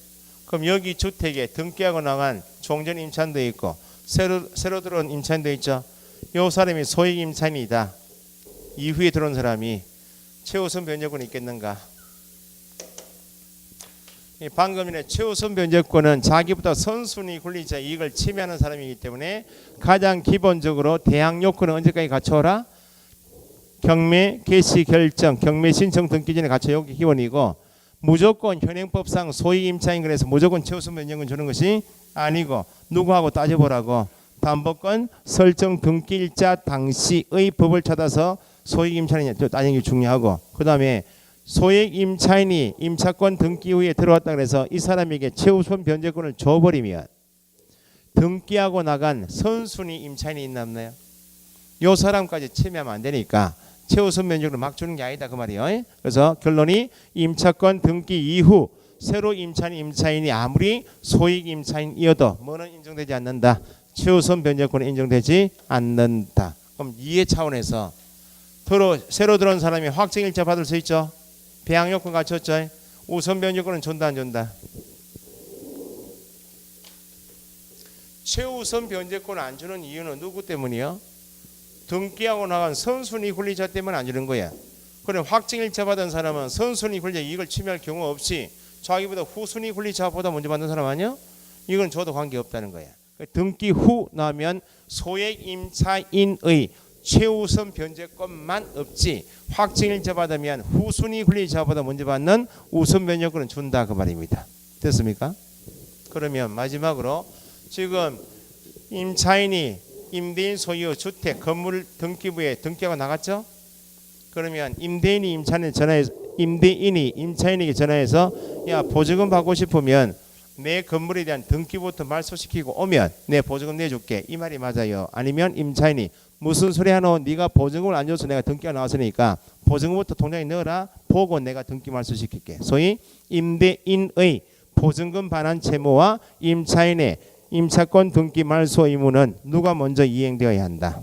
그럼 여기 주택에 등기하고 나간 종전 임차인도 있고 새로 들어온 임차인도 있죠. 이 사람이 소액 임차인이다. 이후에 들어온 사람이 최우선 변제권이 있겠는가? 방금 전에 최우선 변제권은 자기보다 선순위 권리자 이익을 침해하는 사람이기 때문에 가장 기본적으로 대항 요건은 언제까지 갖춰라? 경매 개시 결정, 경매 신청 등기 전에 갖춰 여기 기본이고 무조건 현행법상 소액 임차인 그래서 무조건 최우선 변제권 주는 것이 아니고 누구하고 따져보라고 담보권 설정 등기일자 당시의 법을 찾아서 소액 임차인이 따지는 게 중요하고 그 다음에 소액 임차인이 임차권 등기 후에 들어왔다 그래서 이 사람에게 최우선 변제권을 줘버리면 등기하고 나간 선순위 임차인이 있나 없나요? 요 사람까지 침해하면 안 되니까 최우선 변제권을 막 주는 게 아니다 그 말이에요. 그래서 결론이 임차권 등기 이후 새로 임차인이 아무리 소액 임차인이어도 뭐는 인정되지 않는다. 최우선 변제권은 인정되지 않는다. 그럼 이해 차원에서 새로 들어온 사람이 확정일자 받을 수 있죠. 배항요건 갖췄죠. 우선 변제권은 준다 안 준다. 최우선 변제권 안 주는 이유는 누구 때문이요? 등기하고 나간 선순위 권리자 때문에 안 주는 거야. 그럼 확정일자 받은 사람은 선순위 권리자 이익을 침해할 경우 없이 자기보다 후순위 권리자보다 먼저 받는 사람 아니야? 이건 줘도 관계없다는 거야. 등기 후 나면 소액 임차인의 최우선 변제권만 없지 확정일자 받으면 후순위 권리자보다 먼저 받는 우선 변제권은 준다 그 말입니다. 됐습니까? 그러면 마지막으로 지금 임차인이 임대인 소유 주택 건물 등기부에 등기하고 나갔죠? 그러면 임대인이 임차인에게 전화해서 야 보증금 받고 싶으면 내 건물에 대한 등기부터 말소시키고 오면 내 보증금 내줄게 이 말이 맞아요? 아니면 임차인이 무슨 소리 하노? 네가 보증금을 안 줘서 내가 등기가 나왔으니까 보증금부터 통장에 넣어라 보고 내가 등기 말소시킬게. 소위 임대인의 보증금 반환 채무와 임차인의 임차권 등기 말소 의무는 누가 먼저 이행되어야 한다.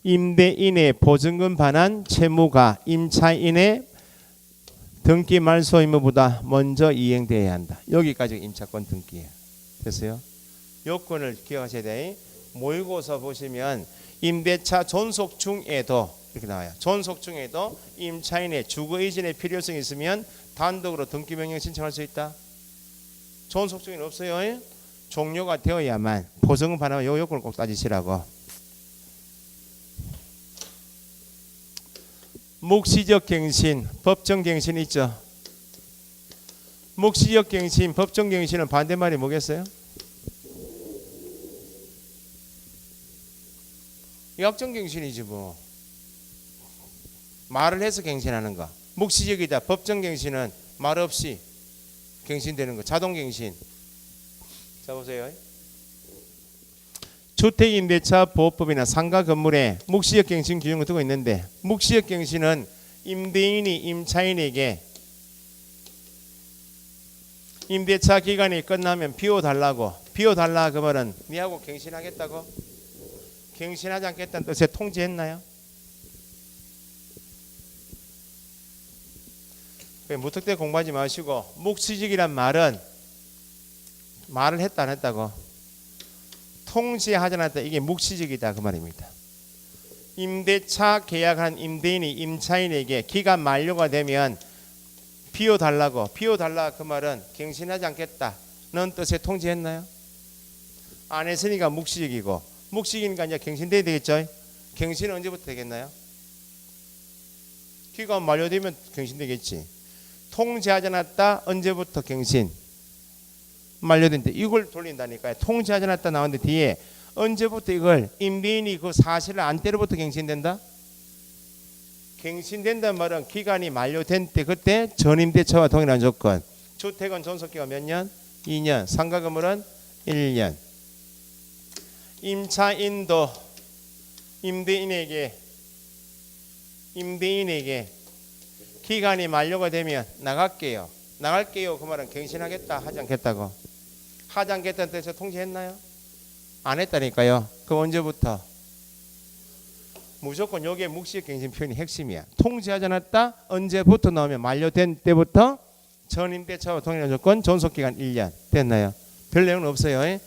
임대인의 보증금 반환 채무가 임차인의 등기 말소 의무보다 먼저 이행되어야 한다. 여기까지 임차권 등기예요. 됐어요? 요건을 기억하셔야 돼. 모의고사 보시면 임대차 존속 중에도 이렇게 나와요. 존속 중에도 임차인의 주거 이전의 필요성이 있으면 단독으로 등기 명령 신청할 수 있다. 존속 중에는 없어요. 종료가 되어야만 보증금 반환 요 요건을 꼭 따지시라고. 묵시적 갱신, 법정 갱신 있죠. 묵시적 갱신, 법정 갱신은 반대말이 뭐겠어요? 약정갱신이지 뭐. 말을 해서 갱신하는 거. 묵시적이다. 법정갱신은 말 없이 갱신되는 거. 자동갱신. 자 보세요. 주택임대차 보호법이나 상가 건물에 묵시적 갱신 규정을 두고 있는데, 묵시적 갱신은 임대인이 임차인에게 임대차 기간이 끝나면 비워달라고. 비워달라 그 말은 니하고 갱신하겠다고? 갱신하지 않겠다는 뜻에 통지했나요? 무턱대 공부하지 마시고, 묵시적이란 말은 말을 했다 안 했다고? 통지하지 않았다. 이게 묵시적이다 그 말입니다. 임대차 계약한 임대인이 임차인에게 기간 만료가 되면 비워달라고. 비워달라 그 말은 갱신하지 않겠다는 뜻에 통지했나요? 안 했으니까 묵시적이고, 묵시적이니까 이제 갱신돼야 되겠죠. 갱신은 언제부터 되겠나요? 기간 만료되면 갱신되겠지. 통지하지 않았다. 언제부터 갱신? 만료된데 이걸 돌린다니까요. 통지하지 않았다 나오는데 뒤에 언제부터 이걸 임대인이 그 사실을 안 때로부터 갱신된다? 갱신된다는 말은 기간이 만료된 때, 그때 전임대차와 동일한 조건. 주택은 존속기간 몇 년? 2년. 상가 건물은 1년. 임차인도 임대인에게 기간이 만료가 되면 나갈게요 그 말은 갱신하겠다 하지 않겠다고? 하지 않겠다는 뜻에서 통지했나요? 안 했다니까요. 그럼 언제부터? 무조건 요게 묵시적 갱신 표현이 핵심이야. 통지하지 않았다. 언제부터 나오면 만료된 때부터 전임대차와 동일한 조건 존속기간 1년. 됐나요? 별 내용은 없어요.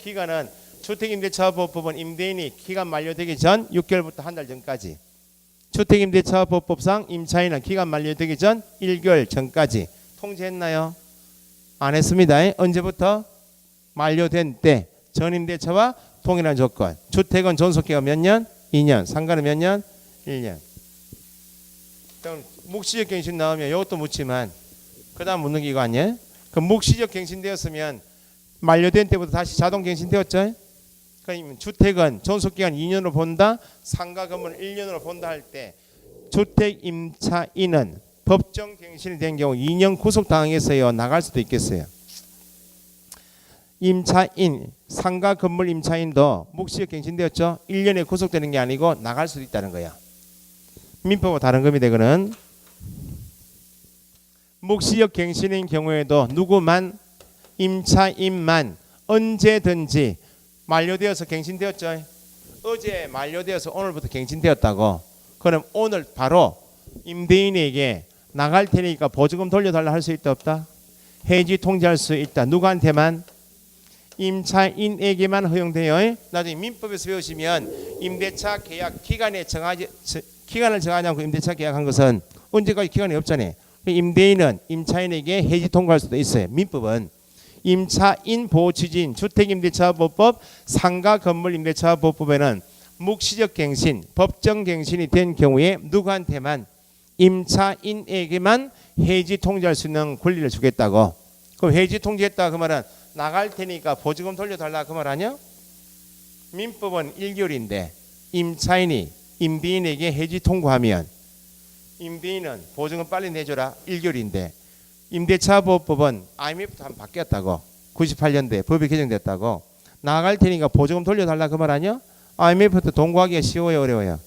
기간은 주택임대차보호법은 임대인이 기간 만료되기 전 6개월부터 한 달 전까지, 주택임대차보호법상 임차인은 기간 만료되기 전 1개월 전까지. 통지했나요? 안 했습니다. 언제부터? 만료된 때 전임대차와 동일한 조건. 주택은 존속기간 몇 년? 2년. 상가는 몇 년? 1년. 그럼 묵시적 갱신 나오면 이것도 묻지만 그 다음 묻는 게 이거 아니에요? 그럼 묵시적 갱신되었으면 만료된 때부터 다시 자동 갱신되었죠? 그러니까 주택은 존속기간 2년으로 본다, 상가 건물은 1년으로 본다 할 때 주택 임차인은 법정 갱신이 된 경우 2년 구속당하겠어요? 나갈 수도 있겠어요? 임차인, 상가 건물 임차인도 묵시적 갱신되었죠? 1년에 구속되는 게 아니고 나갈 수도 있다는 거야. 민법과 다른 겁니다. 이거는 묵시적 갱신인 경우에도 누구만? 임차인만 언제든지 만료되어서 갱신되었죠. 어제 만료되어서 오늘부터 갱신되었다고. 그럼 오늘 바로 임대인에게 나갈 테니까 보조금 돌려달라 할 수 있다 없다? 해지 통지할 수 있다. 누구한테만? 임차인에게만 허용돼요. 나중에 민법에서 배우시면 임대차 계약 기간을 정하지 않고 임대차 계약한 것은 언제까지 기간이 없잖아요. 임대인은 임차인에게 해지 통과할 수도 있어요. 민법은 임차인 보호 취지인 주택임대차보호법, 상가 건물 임대차보호법에는 묵시적 갱신, 법정 갱신이 된 경우에 누구한테만? 임차인에게만 해지 통지할 수 있는 권리를 주겠다고. 그럼 해지 통지했다 그 말은 나갈 테니까 보조금 돌려달라 그 말 아니야? 민법은 1개월인데 임차인이 임대인에게 해지 통고하면 임대인은 보조금 빨리 내줘라 1개월인데, 임대차보호법은 IMF부터 한번 바뀌었다고. 98년도에 법이 개정됐다고. 나갈 테니까 보조금 돌려달라 그 말 아니야? IMF부터 돈 구하기가 쉬워요 어려워요?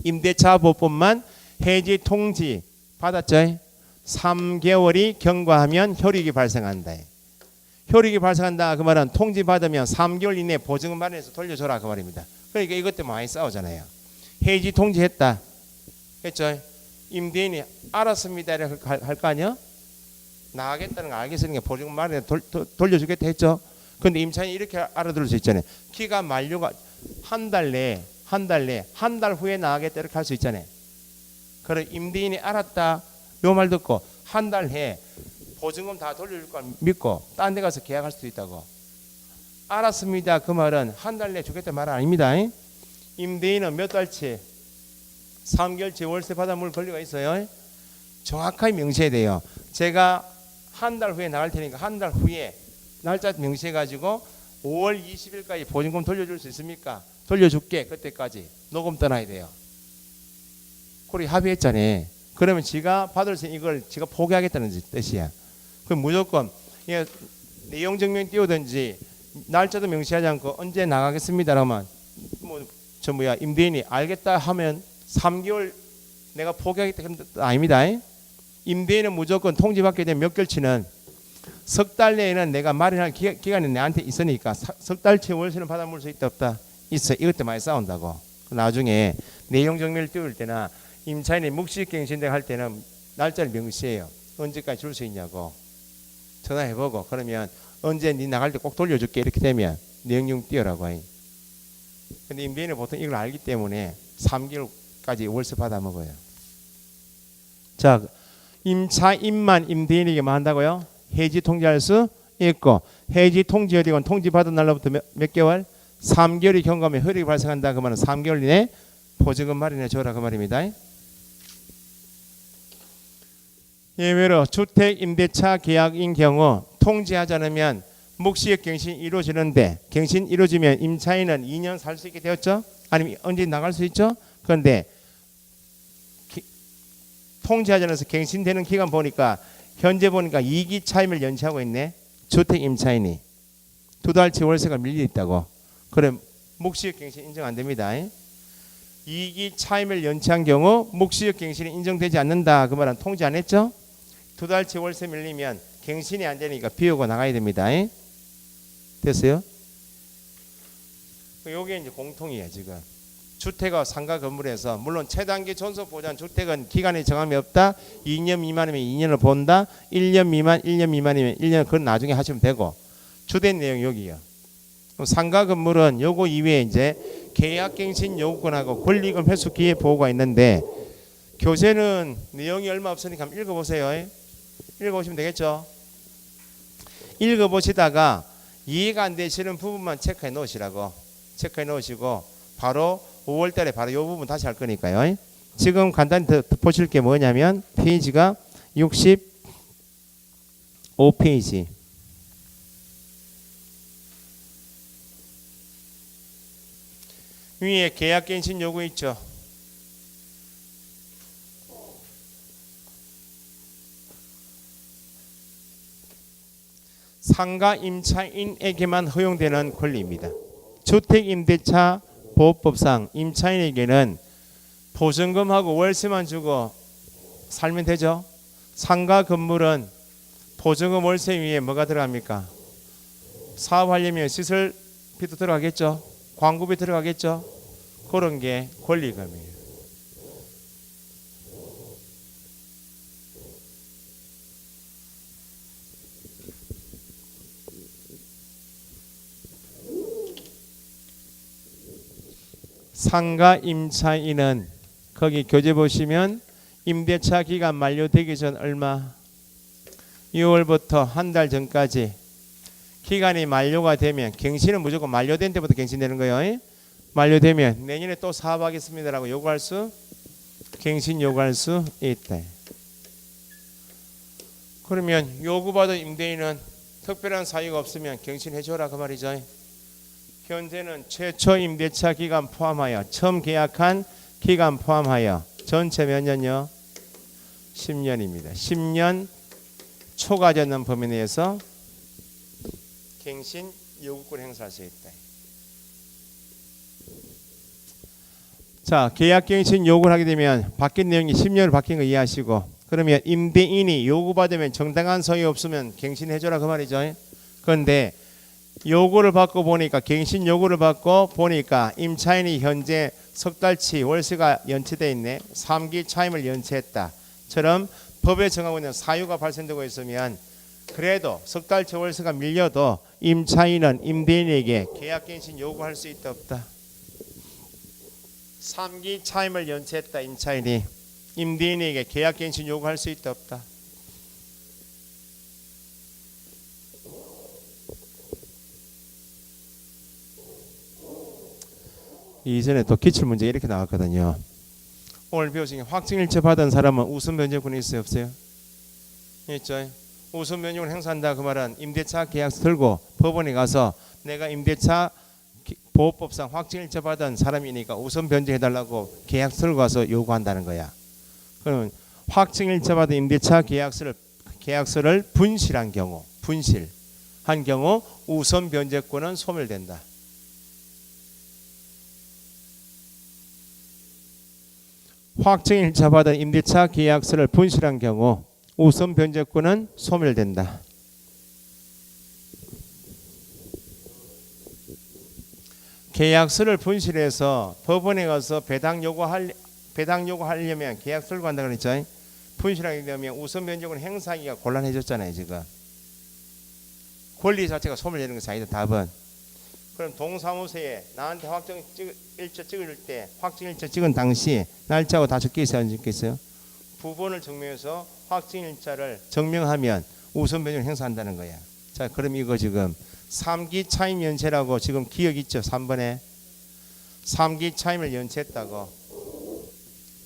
임대차보호법만 해지 통지 받았죠? 3개월이 경과하면 효력이 발생한다. 효력이 발생한다 그 말은 통지 받으면 3개월 이내에 보증금 마련해서 돌려줘라 그 말입니다. 그러니까 이것 때문에 많이 싸우잖아요. 해지 통지했다 했죠? 임대인이 알았습니다 할 거 아니야? 나가겠다는 거 알겠으니까 보증금 마련해 돌려주겠다 했죠. 그런데 임차인이 이렇게 알아들을 수 있잖아요. 기간 만료가 한 달 내에 한 달 후에 나가겠다 이렇게 할 수 있잖아요. 그래 임대인이 알았다 요 말 듣고 한 달 후에 보증금 다 돌려줄 걸 믿고 딴 데 가서 계약할 수도 있다고. 알았습니다 그 말은 한 달 내에 주겠다 말 아닙니다. 임대인은 몇 달치 3개월치 월세 받아 물 권리가 있어요. 정확하게 명시해야 돼요. 제가 한 달 후에 나갈 테니까 한 달 후에 날짜 명시해 가지고 5월 20일까지 보증금 돌려줄 수 있습니까? 돌려줄게. 그때까지 녹음 떠나야 돼요. 그렇게 합의했잖아요. 그러면 지가 받을 수 있는 이걸 지가 포기하겠다는 뜻이야. 그럼 무조건 내용 증명 띄우든지 날짜도 명시하지 않고 언제 나가겠습니다라면 임대인이 알겠다 하면 3개월 내가 포기하겠다 그런 뜻 아닙니다. 임대인은 무조건 통지받게 되면 몇 개월치는 석 달 내에는 내가 마련할 기간이 내한테 있으니까 석 달치 월세는 받아물 수 있다 없다 있어. 이것 때문에 많이 싸운다고. 나중에 내용 정리를 띄울 때나 임차인이 묵시갱신대 할 때는 날짜를 명시해요. 언제까지 줄 수 있냐고 전화해보고 그러면 언제 네 나갈 때 꼭 돌려줄게 이렇게 되면 내용 띄우라고 해. 근데 임대인은 보통 이걸 알기 때문에 3개월까지 월세 받아 먹어요. 자, 임차인만 임대인에게만 한다고요? 해지 통지할 수 있고 해지 통지어디건 통지받은 날로부터 몇 개월? 3개월이 경과하면 효력이 발생한다. 그 말은 3개월 이내 보증금 마련해 줘라 그 말입니다. 예외로 주택 임대차 계약인 경우 통지하지 않으면 묵시역 갱신이 이루어지는데 갱신 이루어지면 임차인은 2년 살 수 있게 되었죠? 아니면 언제 나갈 수 있죠? 그런데 통지하지 않아서 갱신되는 기간 보니까 현재 보니까 2기 차임을 연체하고 있네. 주택 임차인이 2달치 월세가 밀려 있다고. 그래 묵시역 갱신 인정 안 됩니다. 2기 차임을 연체한 경우 묵시역 갱신이 인정되지 않는다. 그 말은 통지 안 했죠? 2달치 월세 밀리면 갱신이 안 되니까 비우고 나가야 됩니다. 됐어요? 요게 이제 공통이에요. 지금 주택과 상가 건물에서 물론 최단기 존속 보장 주택은 기간에 정함이 없다. 2년 미만이면 2년을 본다. 1년 미만 1년 미만이면 1년 그건 나중에 하시면 되고 주된 내용 여기요. 상가 건물은 요거 이외에 이제 계약갱신 요구권하고 권리금 회수 기회 보호가 있는데 교재는 내용이 얼마 없으니까 한번 읽어보세요. 읽어보시면 되겠죠. 읽어보시다가 이해가 안 되시는 부분만 체크해 놓으시라고. 체크해 놓으시고 바로 5월 달에 바로 이 부분 다시 할 거니까요. 지금 간단히 보실 게 뭐냐면 페이지가 65페이지. 위에 계약갱신 요구 있죠. 상가 임차인에게만 허용되는 권리입니다. 주택임대차 보호법상 임차인에게는 보증금하고 월세만 주고 살면 되죠. 상가 건물은 보증금 월세 위에 뭐가 들어갑니까? 사업하려면 시설비도 들어가겠죠. 광고비 들어가겠죠. 그런 게 권리금이에요. 상가 임차인은 거기 교재 보시면 임대차 기간 만료되기 전 얼마? 6월부터 한 달 전까지 기간이 만료가 되면 갱신은 무조건 만료된 때부터 갱신되는 거예요. 만료되면 내년에 또 사업하겠습니다라고 요구할 수 갱신 요구할 수 있다. 그러면 요구받은 임대인은 특별한 사유가 없으면 갱신해줘라 그 말이죠. 현재는 최초 임대차 기간 포함하여 처음 계약한 기간 포함하여 전체 몇 년요? 10년입니다. 10년 초과하지 않는 범위 내에서 갱신 요구권 행사할 수 있다. 자, 계약갱신 요구를 하게 되면 바뀐 내용이 10년을 바뀐 거 이해하시고 그러면 임대인이 요구받으면 정당한 소유 없으면 갱신해줘라 그 말이죠. 그런데 요구를 받고 보니까 갱신 요구를 받고 보니까 임차인이 현재 석 달치 월세가 연체되어 있네. 3기 차임을 연체했다처럼 법에 정하고 있는 사유가 발생되고 있으면 그래도 석 달치 월세가 밀려도 임차인은 임대인에게 계약갱신 요구할 수 있다 없다. 3기 차임을 연체했다 임차인이 임대인에게 계약갱신 요구할 수 있다 없다. 이전에 또 기출문제 이렇게 나왔거든요. 오늘 배우신 확정일체 받은 사람은 우선 면제권이 있어요 없어요? 있죠. 우선 변경을 행사한다 그 말은 임대차 계약서 들고 법원에 가서 내가 임대차 보호법상 확정일자 받은 사람이니까 우선 변제해달라고 계약서 들고 가서 요구한다는 거야. 그러면 확정일자 받은 임대차 계약서를 분실한 경우 우선 변제권은 소멸된다. 확정일자 받은 임대차 계약서를 분실한 경우 우선 변제권은 소멸된다. 계약서를 분실해서 법원에 가서 배당 요구하려면 계약서를 간다 그랬죠. 분실하게 되면 우선 변제권 행사하기가 곤란해졌잖아요. 지금 권리 자체가 소멸되는 것이 아니다. 답은. 그럼 동사무소에 나한테 확정일자 찍을 때 확정일자 찍은 당시 날짜하고 다 적혀 있어요? 안 적혀 있어요? 부분을 증명해서 확정일자를 증명하면 우선 변제를 행사한다는 거야. 자, 그럼 이거 지금 3기 차임 연체라고 지금 기억 있죠? 3번에 3기 차임을 연체했다고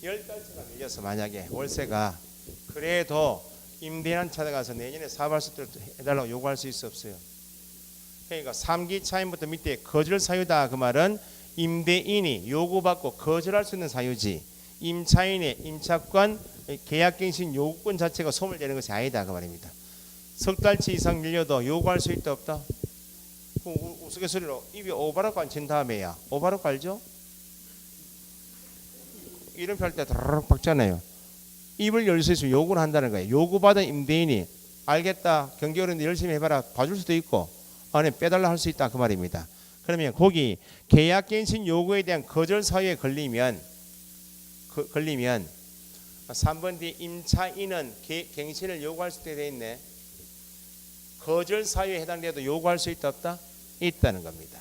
10달치가 밀려서 만약에 월세가 그래도 임대인 찾아가서 내년에 사발수를 해달라고 요구할 수 있어 없어요? 그러니까 3기 차임부터 밑에 거절 사유다 그 말은 임대인이 요구받고 거절할 수 있는 사유지 임차인의 임차권 계약갱신 요구권 자체가 소멸되는 것이 아니다 그 말입니다. 석 달치 이상 밀려도 요구할 수 있다 없다? 우스갯소리로 입에 오바락 앉힌 다음에야 오바락 알죠? 이름표 할 때 드르륵 박잖아요. 입을 열 수 있으면 요구를 한다는 거예요. 요구받은 임대인이 알겠다 경기 어려운데 열심히 해봐라 봐줄 수도 있고 안에 빼달라 할 수 있다 그 말입니다. 그러면 거기 계약갱신 요구에 대한 거절 사유에 걸리면 3번 뒤 임차인은 갱신을 요구할 수 있게 돼 있네. 거절 사유에 해당돼도 요구할 수 있다 없다? 있다는 겁니다.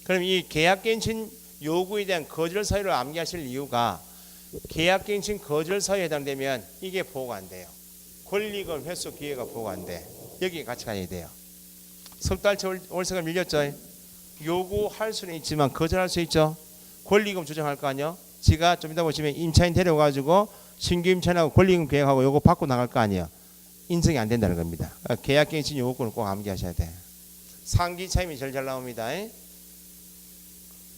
그럼 이 계약갱신 요구에 대한 거절 사유를 암기하실 이유가 계약갱신 거절 사유에 해당되면 이게 보호가 안 돼요. 권리금 회수 기회가 보호가 안 돼. 여기 같이 가야 돼요. 석 달치 월세가 밀렸죠. 요구할 수는 있지만 거절할 수 있죠. 권리금 주장할 거 아니요. 지가 좀 이따 보시면 임차인 데려가지고 신규 임차인하고 권리금 계약하고 요거 받고 나갈 거 아니에요. 인정이 안 된다는 겁니다. 계약갱신 요구권을 꼭 암기하셔야 돼. 상기 차임이 제일 잘 나옵니다.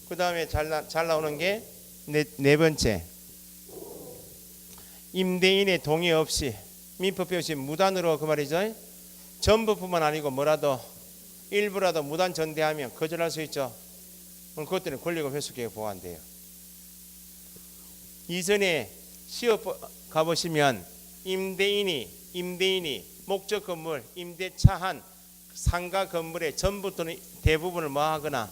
그 다음에 잘 나오는 게 네 번째 임대인의 동의 없이 민법표 없이 무단으로 그 말이죠. 전부뿐만 아니고 뭐라도 일부라도 무단 전대하면 거절할 수 있죠. 그럼 그것들은 권리금 회수 계획 보완돼요. 이전에 시업 가보시면 임대인이 목적 건물 임대차한 상가 건물의 전부 또는 대부분을 뭐하거나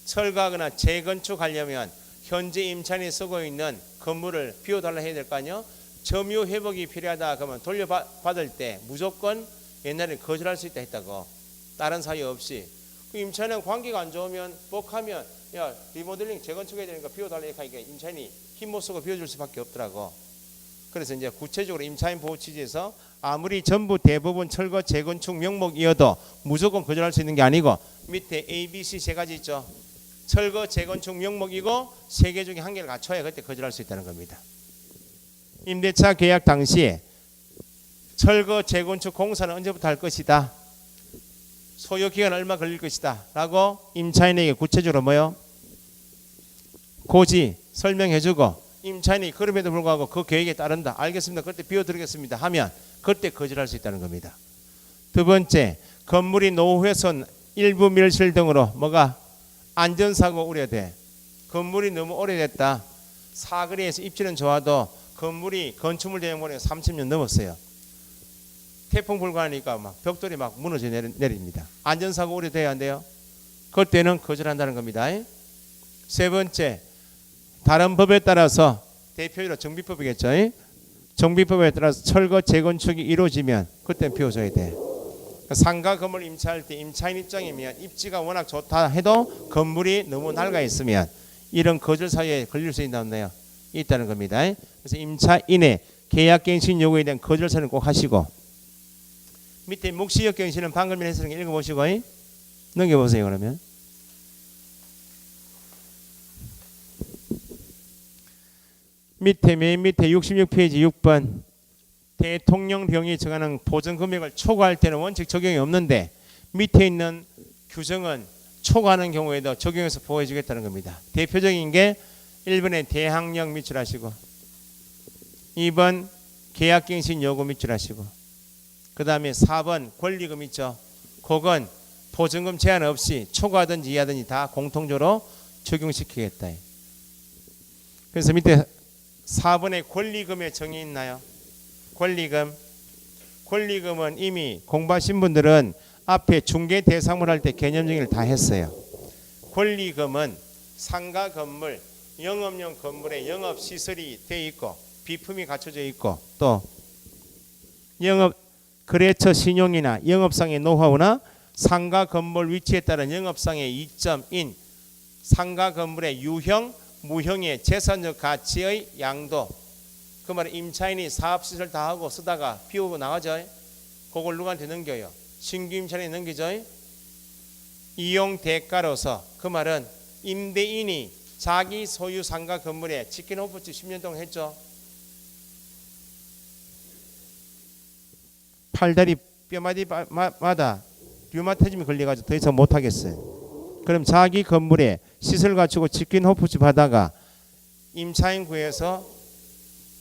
철거하거나 재건축하려면 현재 임차인이 쓰고 있는 건물을 비워달라 해야 될 거 아니요. 점유 회복이 필요하다 그러면 돌려받을 때 무조건 옛날에 거절할 수 있다 했다고. 다른 사유 없이. 그 임차인은 관계가 안 좋으면 뻑하면 야 리모델링 재건축해야 되니까 비워달라 하니까 임차인이 힘 못 쓰고 비워줄 수밖에 없더라고. 그래서 이제 구체적으로 임차인 보호 취지에서 아무리 전부 대부분 철거 재건축 명목이어도 무조건 거절할 수 있는 게 아니고 밑에 A, B, C 세 가지 있죠. 철거 재건축 명목이고 세 개 중에 한 개를 갖춰야 그때 거절할 수 있다는 겁니다. 임대차 계약 당시에 철거 재건축 공사는 언제부터 할 것이다. 소요 기간 얼마 걸릴 것이다 라고 임차인에게 구체적으로 뭐요? 고지 설명해주고 임차인이 그럼에도 불구하고 그 계획에 따른다. 알겠습니다. 그때 비워드리겠습니다 하면 그때 거절할 수 있다는 겁니다. 두 번째 건물이 노후훼손 일부 멸실 등으로 뭐가 안전사고 우려돼. 건물이 너무 오래됐다. 사거리에서 입지는 좋아도 건물이 건축물 대형물에 30년 넘었어요. 태풍 불가하니까 막 벽돌이 막 무너져 내립니다. 안전사고 우려돼야 한대요. 그때는 거절한다는 겁니다. 세 번째 다른 법에 따라서 대표적으로 정비법이겠죠. 정비법에 따라서 철거 재건축이 이루어지면 그때는 비워줘야 돼. 상가 건물 임차할 때 임차인 입장이면 입지가 워낙 좋다 해도 건물이 너무 낡아 있으면 이런 거절 사유에 걸릴 수 있다네요. 있다는 겁니다. 그래서 임차인의 계약갱신 요구에 대한 거절 사유는 꼭 하시고 밑에 묵시역갱신은 방금 했으니까 읽어보시고 넘겨보세요. 그러면 밑에 맨 밑에 66페이지 6번 대통령령이 정하는 보전 금액을 초과할 때는 원칙 적용이 없는데 밑에 있는 규정은 초과하는 경우에도 적용해서 보호해 주겠다는 겁니다. 대표적인 게 1번의 대항력 밑줄하시고 2번 계약갱신 요구 밑줄하시고 그 다음에 4번 권리금 있죠. 그건 보증금 제한 없이 초과하든지 이하든지 다 공통적으로 적용시키겠다. 그래서 밑에 4번의 권리금의 정의 있나요? 권리금은 이미 공부하신 분들은 앞에 중개 대상물 할 때 개념 정의를 다 했어요. 권리금은 상가 건물, 영업용 건물에 영업시설이 돼 있고 비품이 갖춰져 있고 또 영업 거래처 신용이나 영업상의 노하우나 상가 건물 위치에 따른 영업상의 이점인 상가 건물의 유형, 무형의 재산적 가치의 양도. 그 말은 임차인이 사업시설 다 하고 쓰다가 비우고 나가죠. 그걸 누구한테 넘겨요? 신규 임차인이 넘기죠. 이용 대가로서 그 말은 임대인이 자기 소유 상가 건물에 치킨 오프집 10년 동안 했죠. 팔다리 뼈마디마다 류마티즘이 걸려가지고 더 이상 못하겠어요. 그럼 자기 건물에 시설 갖추고 치킨 호프집 하다가 임차인 구해서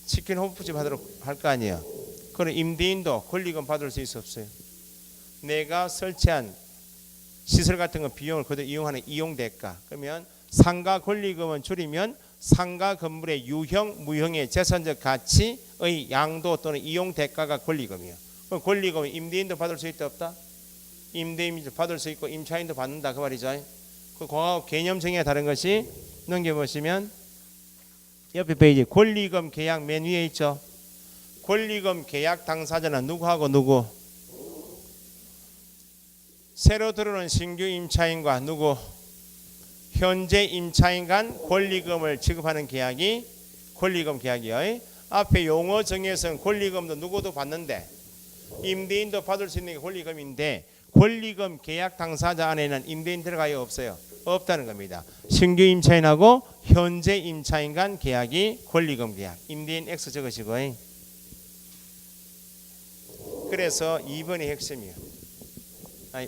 치킨 호프집 하도록 할 거 아니에요. 그럼 임대인도 권리금 받을 수 있어 없어요? 내가 설치한 시설 같은 건 비용을 그대로 이용하는 이용대가. 그러면 상가 권리금은 줄이면 상가 건물의 유형, 무형의 재산적 가치의 양도 또는 이용대가가 권리금이에요. 그럼 권리금은 임대인도 받을 수 있다 없다? 임대인도 받을 수 있고 임차인도 받는다 그 말이죠. 그 공하고 개념 정의가 다른 것이 넘겨보시면 옆에 페이지 권리금 계약 맨 위에 있죠. 권리금 계약 당사자는 누구하고 누구? 새로 들어오는 신규 임차인과 누구? 현재 임차인 간 권리금을 지급하는 계약이 권리금 계약이에요. 앞에 용어 정의에서는 권리금도 누구도 받는데 임대인도 받을 수 있는 게 권리금인데 권리금 계약 당사자 안에는 임대인 들어가요 없어요? 없다는 겁니다. 신규 임차인하고 현재 임차인 간 계약이 권리금 계약. 임대인 X 적으시고. 그래서 2번이 핵심이에요.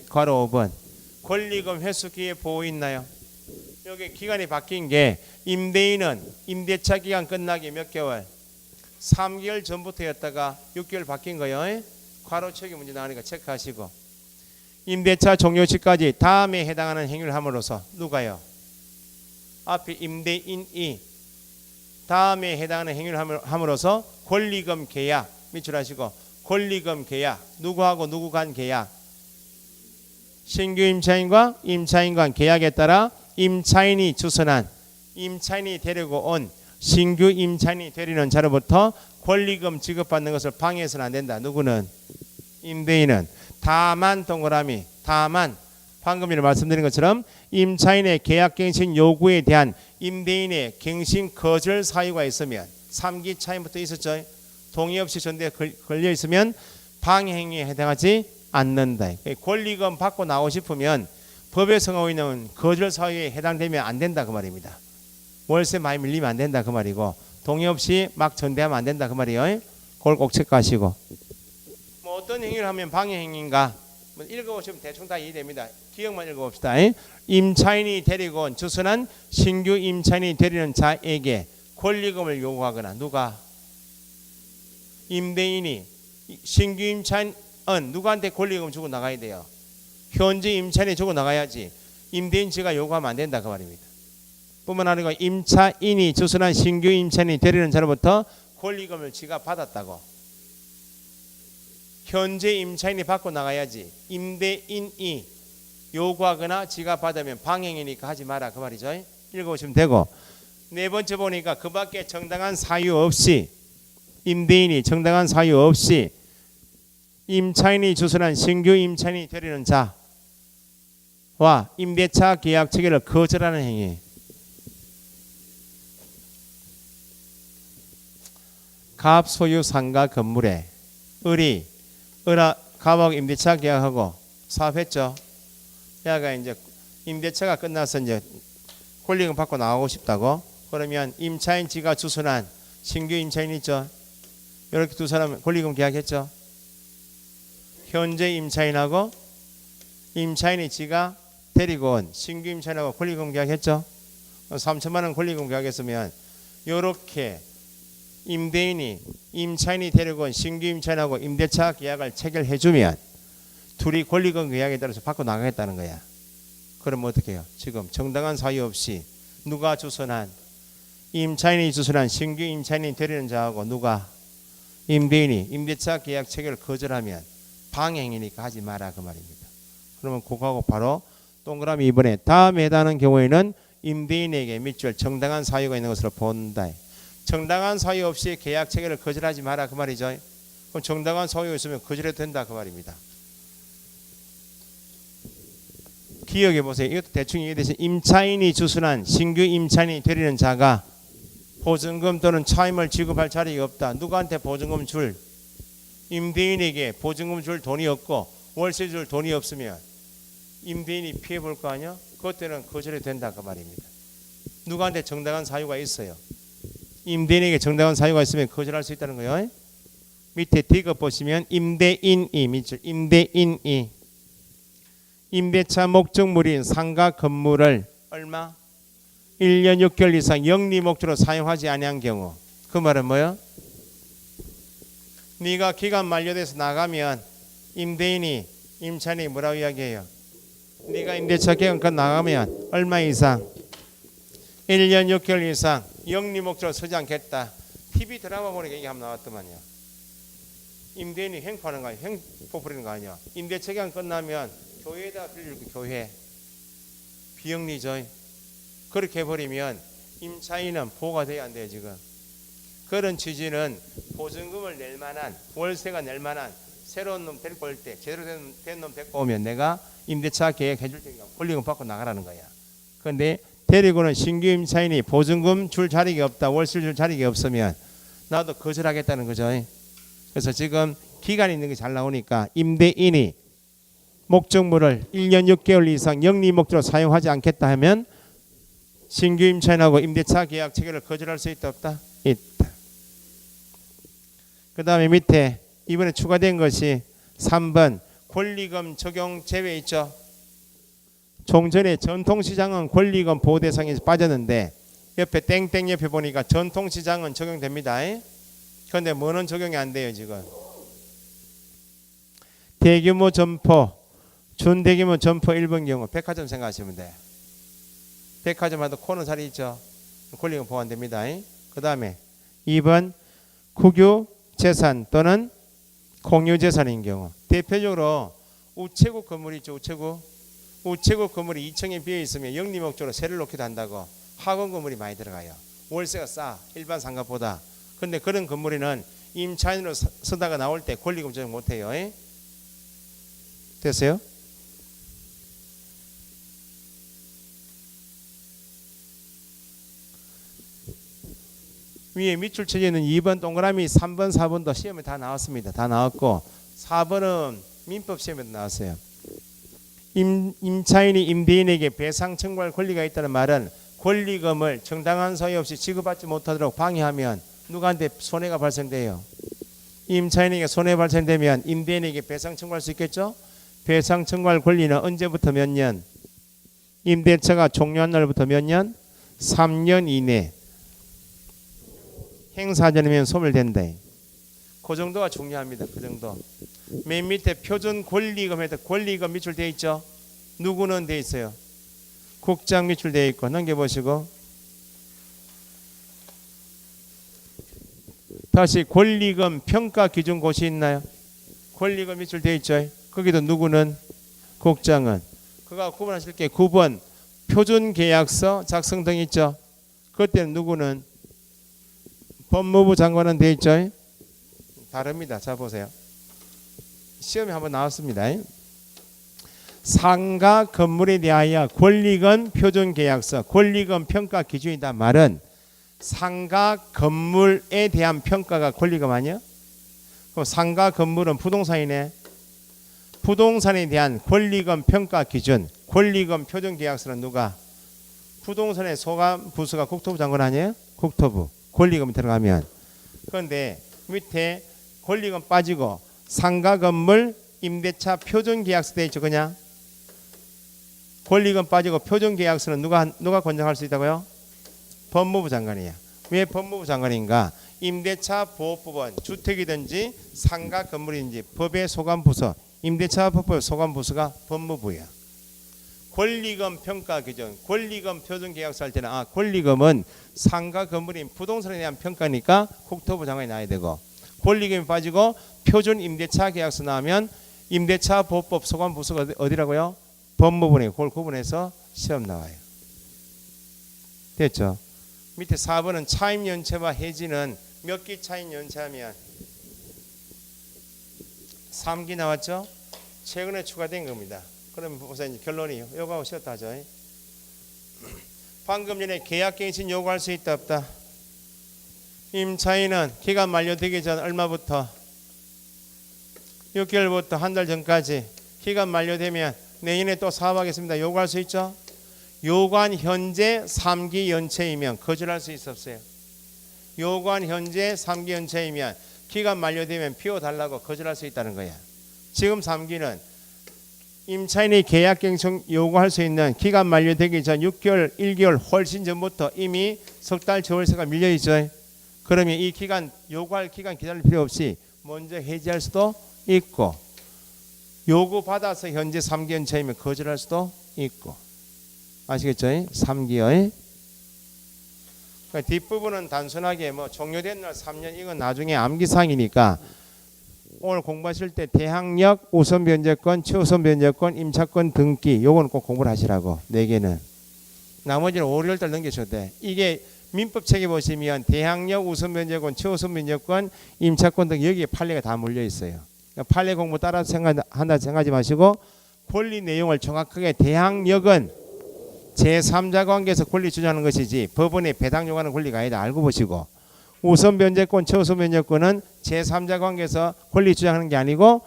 괄호 5번. 권리금 회수 기회 보호 있나요? 여기 기간이 바뀐 게 임대인은 임대차 기간 끝나기 몇 개월? 3개월 전부터였다가 6개월 바뀐 거예요. 괄호 체계 문제 나가니까 체크하시고. 임대차 종료 시까지 다음에 해당하는 행위를 함으로써 누가요? 앞에 임대인이 다음에 해당하는 행위를 함으로써 권리금 계약 밑줄하시고 권리금 계약 누구하고 누구 간 계약? 신규 임차인과 임차인 간 계약에 따라 임차인이 주선한 임차인이 데리고 온 신규 임차인이 데리는 자로부터 권리금 지급받는 것을 방해해서는 안 된다. 누구는? 임대인은. 다만 동그라미 다만 방금 전에 말씀드린 것처럼 임차인의 계약갱신 요구에 대한 임대인의 갱신 거절 사유가 있으면 3기 차임부터 있었죠. 동의 없이 전대에 걸려 있으면 방해행위에 해당하지 않는다. 권리금 받고 나오고 싶으면 법에 정하고 있는 거절 사유에 해당되면 안 된다 그 말입니다. 월세 많이 밀리면 안 된다 그 말이고 동의 없이 막 전대하면 안 된다 그 말이에요. 그걸 꼭 체크하시고 뭐 어떤 행위를 하면 방해행위인가 읽어보시면 대충 다 이해됩니다. 기억만 읽어봅시다. 임차인이 데리고 온 주선한 신규 임차인이 데리는 자에게 권리금을 요구하거나 누가? 임대인이 신규 임차인은 누구한테 권리금 주고 나가야 돼요? 현재 임차인이 주고 나가야지 임대인 지가 요구하면 안 된다 그 말입니다. 뿐만 아니라 임차인이 주선한 신규 임차인이 데리는 자로부터 권리금을 지가 받았다고 현재 임차인이 받고 나가야지 임대인이 요구하거나 지가 받으면 방행이니까 하지 마라 그 말이죠. 읽어보시면 되고 네 번째 보니까 그 밖에 정당한 사유 없이 임대인이 정당한 사유 없이 임차인이 주선한 신규 임차인이 되려는 자와 임대차 계약 체결을 거절하는 행위. 갑 소유 상가 건물에 갑하고 임대차 계약하고 사업했죠. 야가 이제 임대차가 끝나서 이제 권리금 받고 나오고 싶다고 그러면 임차인 지가 주선한 신규 임차인 있죠. 이렇게 두 사람 권리금 계약했죠. 현재 임차인하고 임차인이 지가 데리고 온 신규 임차인하고 권리금 계약했죠. 3천만 원 권리금 계약했으면 이렇게 임대인이 임차인이 데리고 온 신규 임차인하고 임대차 계약을 체결해 주면 둘이 권리금 계약에 따라서 받고 나가겠다는 거야. 그럼 어떻게 해요? 지금 정당한 사유 없이 누가 주선한 임차인이 주선한 신규 임차인이 데리는 자하고 누가 임대인이 임대차 계약 체결을 거절하면 방행이니까 하지 마라 그 말입니다. 그러면 그거하고 바로 동그라미 2번에 다음에 해당하는 경우에는 임대인에게 밑줄 정당한 사유가 있는 것으로 본다. 정당한 사유 없이 계약 체결을 거절하지 마라 그 말이죠. 그럼 정당한 사유가 있으면 거절해도 된다 그 말입니다. 기억해 보세요. 이것도 대충 이해되시. 임차인이 주선한 신규 임차인이 되리는 자가 보증금 또는 차임을 지급할 자리가 없다. 누구한테 보증금 줄? 임대인에게 보증금 줄 돈이 없고 월세 줄 돈이 없으면 임대인이 피해 볼 거 아니야? 그때는 거절이 된다 그 말입니다. 누구한테 정당한 사유가 있어요. 임대인에게 정당한 사유가 있으면 거절할 수 있다는 거예요. 밑에 D급 보시면 임대인이 밑줄 임대인이 임대차 목적물인 상가 건물을 얼마? 1년 6개월 이상 영리 목적으로 사용하지 아니한 경우. 그 말은 뭐예요? 네가 기간 만료돼서 나가면 임대인이 임차인이 뭐라고 이야기해요? 네가 임대차 기간까지 나가면 얼마 이상? 1년 6개월 이상 영리 목적으로 쓰지 않겠다. TV 드라마 보니까 이게 한번 나왔더만요. 임대인이 횡포하는 거 아니야? 횡포 부리는 거 아니야? 임대차 기간 끝나면 교회에다 빌리고 교회 비영리죠. 그렇게 해버리면 임차인은 보호가 돼야 안 돼요. 지금 그런 취지는 보증금을 낼 만한 월세가 낼 만한 새로운 놈 데리고 올 때 제대로 된 놈 데리고 오면 내가 임대차 계획 해줄 테니까 권리금 받고 나가라는 거야. 그런데 데리고는 신규 임차인이 보증금 줄 자리가 없다 월세 줄 자리가 없으면 나도 거절하겠다는 거죠. 그래서 지금 기간이 있는 게 잘 나오니까 임대인이 목적물을 1년 6개월 이상 영리 목적으로 사용하지 않겠다 하면 신규 임차인하고 임대차 계약 체결을 거절할 수 있다 없다? 있다. 그 다음에 밑에 이번에 추가된 것이 3번 권리금 적용 제외 있죠. 종전에 전통시장은 권리금 보호 대상에서 빠졌는데 옆에 땡땡 옆에 보니까 전통시장은 적용됩니다. 그런데 뭐는 적용이 안 돼요. 지금 대규모 점포 준대규모 점포 1번 경우 백화점 생각하시면 돼. 백화점마다 코너 자리 있죠. 권리금 보호 안 됩니다. 그 다음에 2번 국유 재산 또는 공유 재산인 경우 대표적으로 우체국 건물이 있죠. 우체국 건물이 2층에 비어 있으면 영리 목적으로 세를 놓기도 한다고. 학원 건물이 많이 들어가요. 월세가 싸 일반 상가보다. 그런데 그런 건물에는 임차인으로 쓰다가 나올 때 권리금 적용 못해요. 됐어요? 위에 밑줄 쳐져 있는 2번 동그라미 3번 4번도 시험에 다 나왔습니다. 다 나왔고 4번은 민법 시험에도 나왔어요. 임차인이 임대인에게 배상 청구할 권리가 있다는 말은 권리금을 정당한 사유 없이 지급받지 못하도록 방해하면 누구한테 손해가 발생돼요? 임차인에게 손해 발생되면 임대인에게 배상 청구할 수 있겠죠? 배상 청구할 권리는 언제부터 몇 년? 임대차가 종료한 날부터 몇 년? 3년 이내. 행사전이면 소멸된다. 그 정도가 중요합니다. 그 정도. 맨 밑에 표준 권리금에도 권리금 밑줄 되어 있죠. 누구는 되어 있어요. 국장 밑줄 되어 있고 넘겨보시고 다시 권리금 평가 기준 곳이 있나요? 권리금 밑줄 되어 있죠. 거기도 누구는 국장은 그가 구분하실 게 9번 표준 계약서 작성 등 있죠. 그때는 누구는 법무부 장관은 되어 있죠. 다릅니다. 자 보세요. 시험에 한번 나왔습니다. 상가 건물에 대하여 권리금 표준 계약서 권리금 평가 기준이다 말은 상가 건물에 대한 평가가 권리금 아니야? 그럼 상가 건물은 부동산이네. 부동산에 대한 권리금 평가 기준 권리금 표준 계약서는 누가? 부동산의 소관 부서가 국토부 장관 아니에요? 국토부 권리금이 들어가면. 그런데 밑에 권리금 빠지고 상가 건물 임대차 표준계약서 돼 있죠. 그냥 권리금 빠지고 표준계약서는 누가 권장할 수 있다고요? 법무부 장관이야. 왜 법무부 장관인가? 임대차 보호법은 주택이든지 상가 건물인지 법의 소관부서, 임대차 법의 소관부서가 법무부야. 권리금 평가 기준, 권리금 표준계약서 할 때는 권리금은 상가 건물인 부동산에 대한 평가니까 국토부 장관이 나야 되고, 권리금이 빠지고 표준 임대차 계약서 나오면 임대차 보호법 소관부서가 어디라고요? 법무부네. 그걸 구분해서 시험 나와요. 됐죠? 밑에 4번은 차임 연체와 해지는 몇 기 차임 연체하면 3기 나왔죠? 최근에 추가된 겁니다. 그럼 보세요. 결론이 요거하고 쉬었다 하죠. 방금 전에 계약갱신 요구할 수 있다 없다? 임차인은 기간 만료되기 전 얼마부터? 6개월부터 한 달 전까지 기간 만료되면 내년에 또 사업하겠습니다. 요구할 수 있죠? 요구한 현재 3기 연체이면 거절할 수 있어 없어요? 요구한 현재 3기 연체이면 기간 만료되면 비워달라고 거절할 수 있다는 거야. 지금 3기는 임차인이 계약갱신 요구할 수 있는 기간 만료되기 전 6개월, 1개월 훨씬 전부터 이미 석 달 저월세가 밀려있죠. 그러면 이 기간 요구할 기간 기다릴 필요 없이 먼저 해지할 수도 있고, 요구받아서 현재 3기 연체이면 거절할 수도 있고. 아시겠죠? 3기의 그러니까 뒷부분은 단순하게 뭐 종료된 날 3년 이건 나중에 암기사항이니까 오늘 공부하실 때 대항력, 우선 변제권, 최우선 변제권, 임차권 등기 요거는 꼭 공부를 하시라고. 4개는 나머지는 5, 6달 넘기셔도 돼. 이게 민법 책에 보시면 대항력, 우선 변제권, 최우선 변제권, 임차권 등 여기에 판례가 다 몰려 있어요. 그러니까 판례 공부 따라서 한다 생각하지 마시고 권리 내용을 정확하게, 대항력은 제3자 관계에서 권리 주장하는 것이지 법원에 배당 요구하는 권리가 아니다. 알고 보시고, 우선 변제권, 최우선 변제권은 제3자 관계에서 권리 주장하는 게 아니고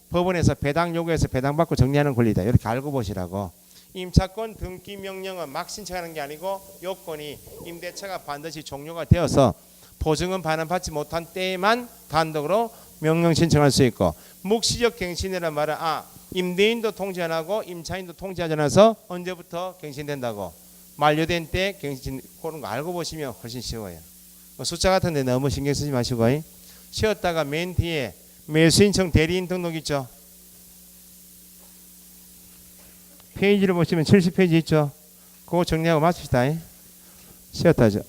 법원에서 배당 요구해서 배당받고 정리하는 권리다. 이렇게 알고 보시라고. 임차권 등기 명령은 막 신청하는 게 아니고 요건이 임대차가 반드시 종료가 되어서 보증은 반환받지 못한 때에만 단독으로 명령 신청할 수 있고, 묵시적 갱신이라는 말은 임대인도 통지 안 하고 임차인도 통지하지 않아서 언제부터 갱신된다고, 만료된 때 갱신, 그런 거 알고 보시면 훨씬 쉬워요. 숫자 같은 데 너무 신경 쓰지 마시고, 쉬었다가 맨 뒤에 매수인청 대리인 등록 있죠? 페이지를 보시면 70페이지 있죠? 그거 정리하고 마칩시다. 쉬었다 하죠.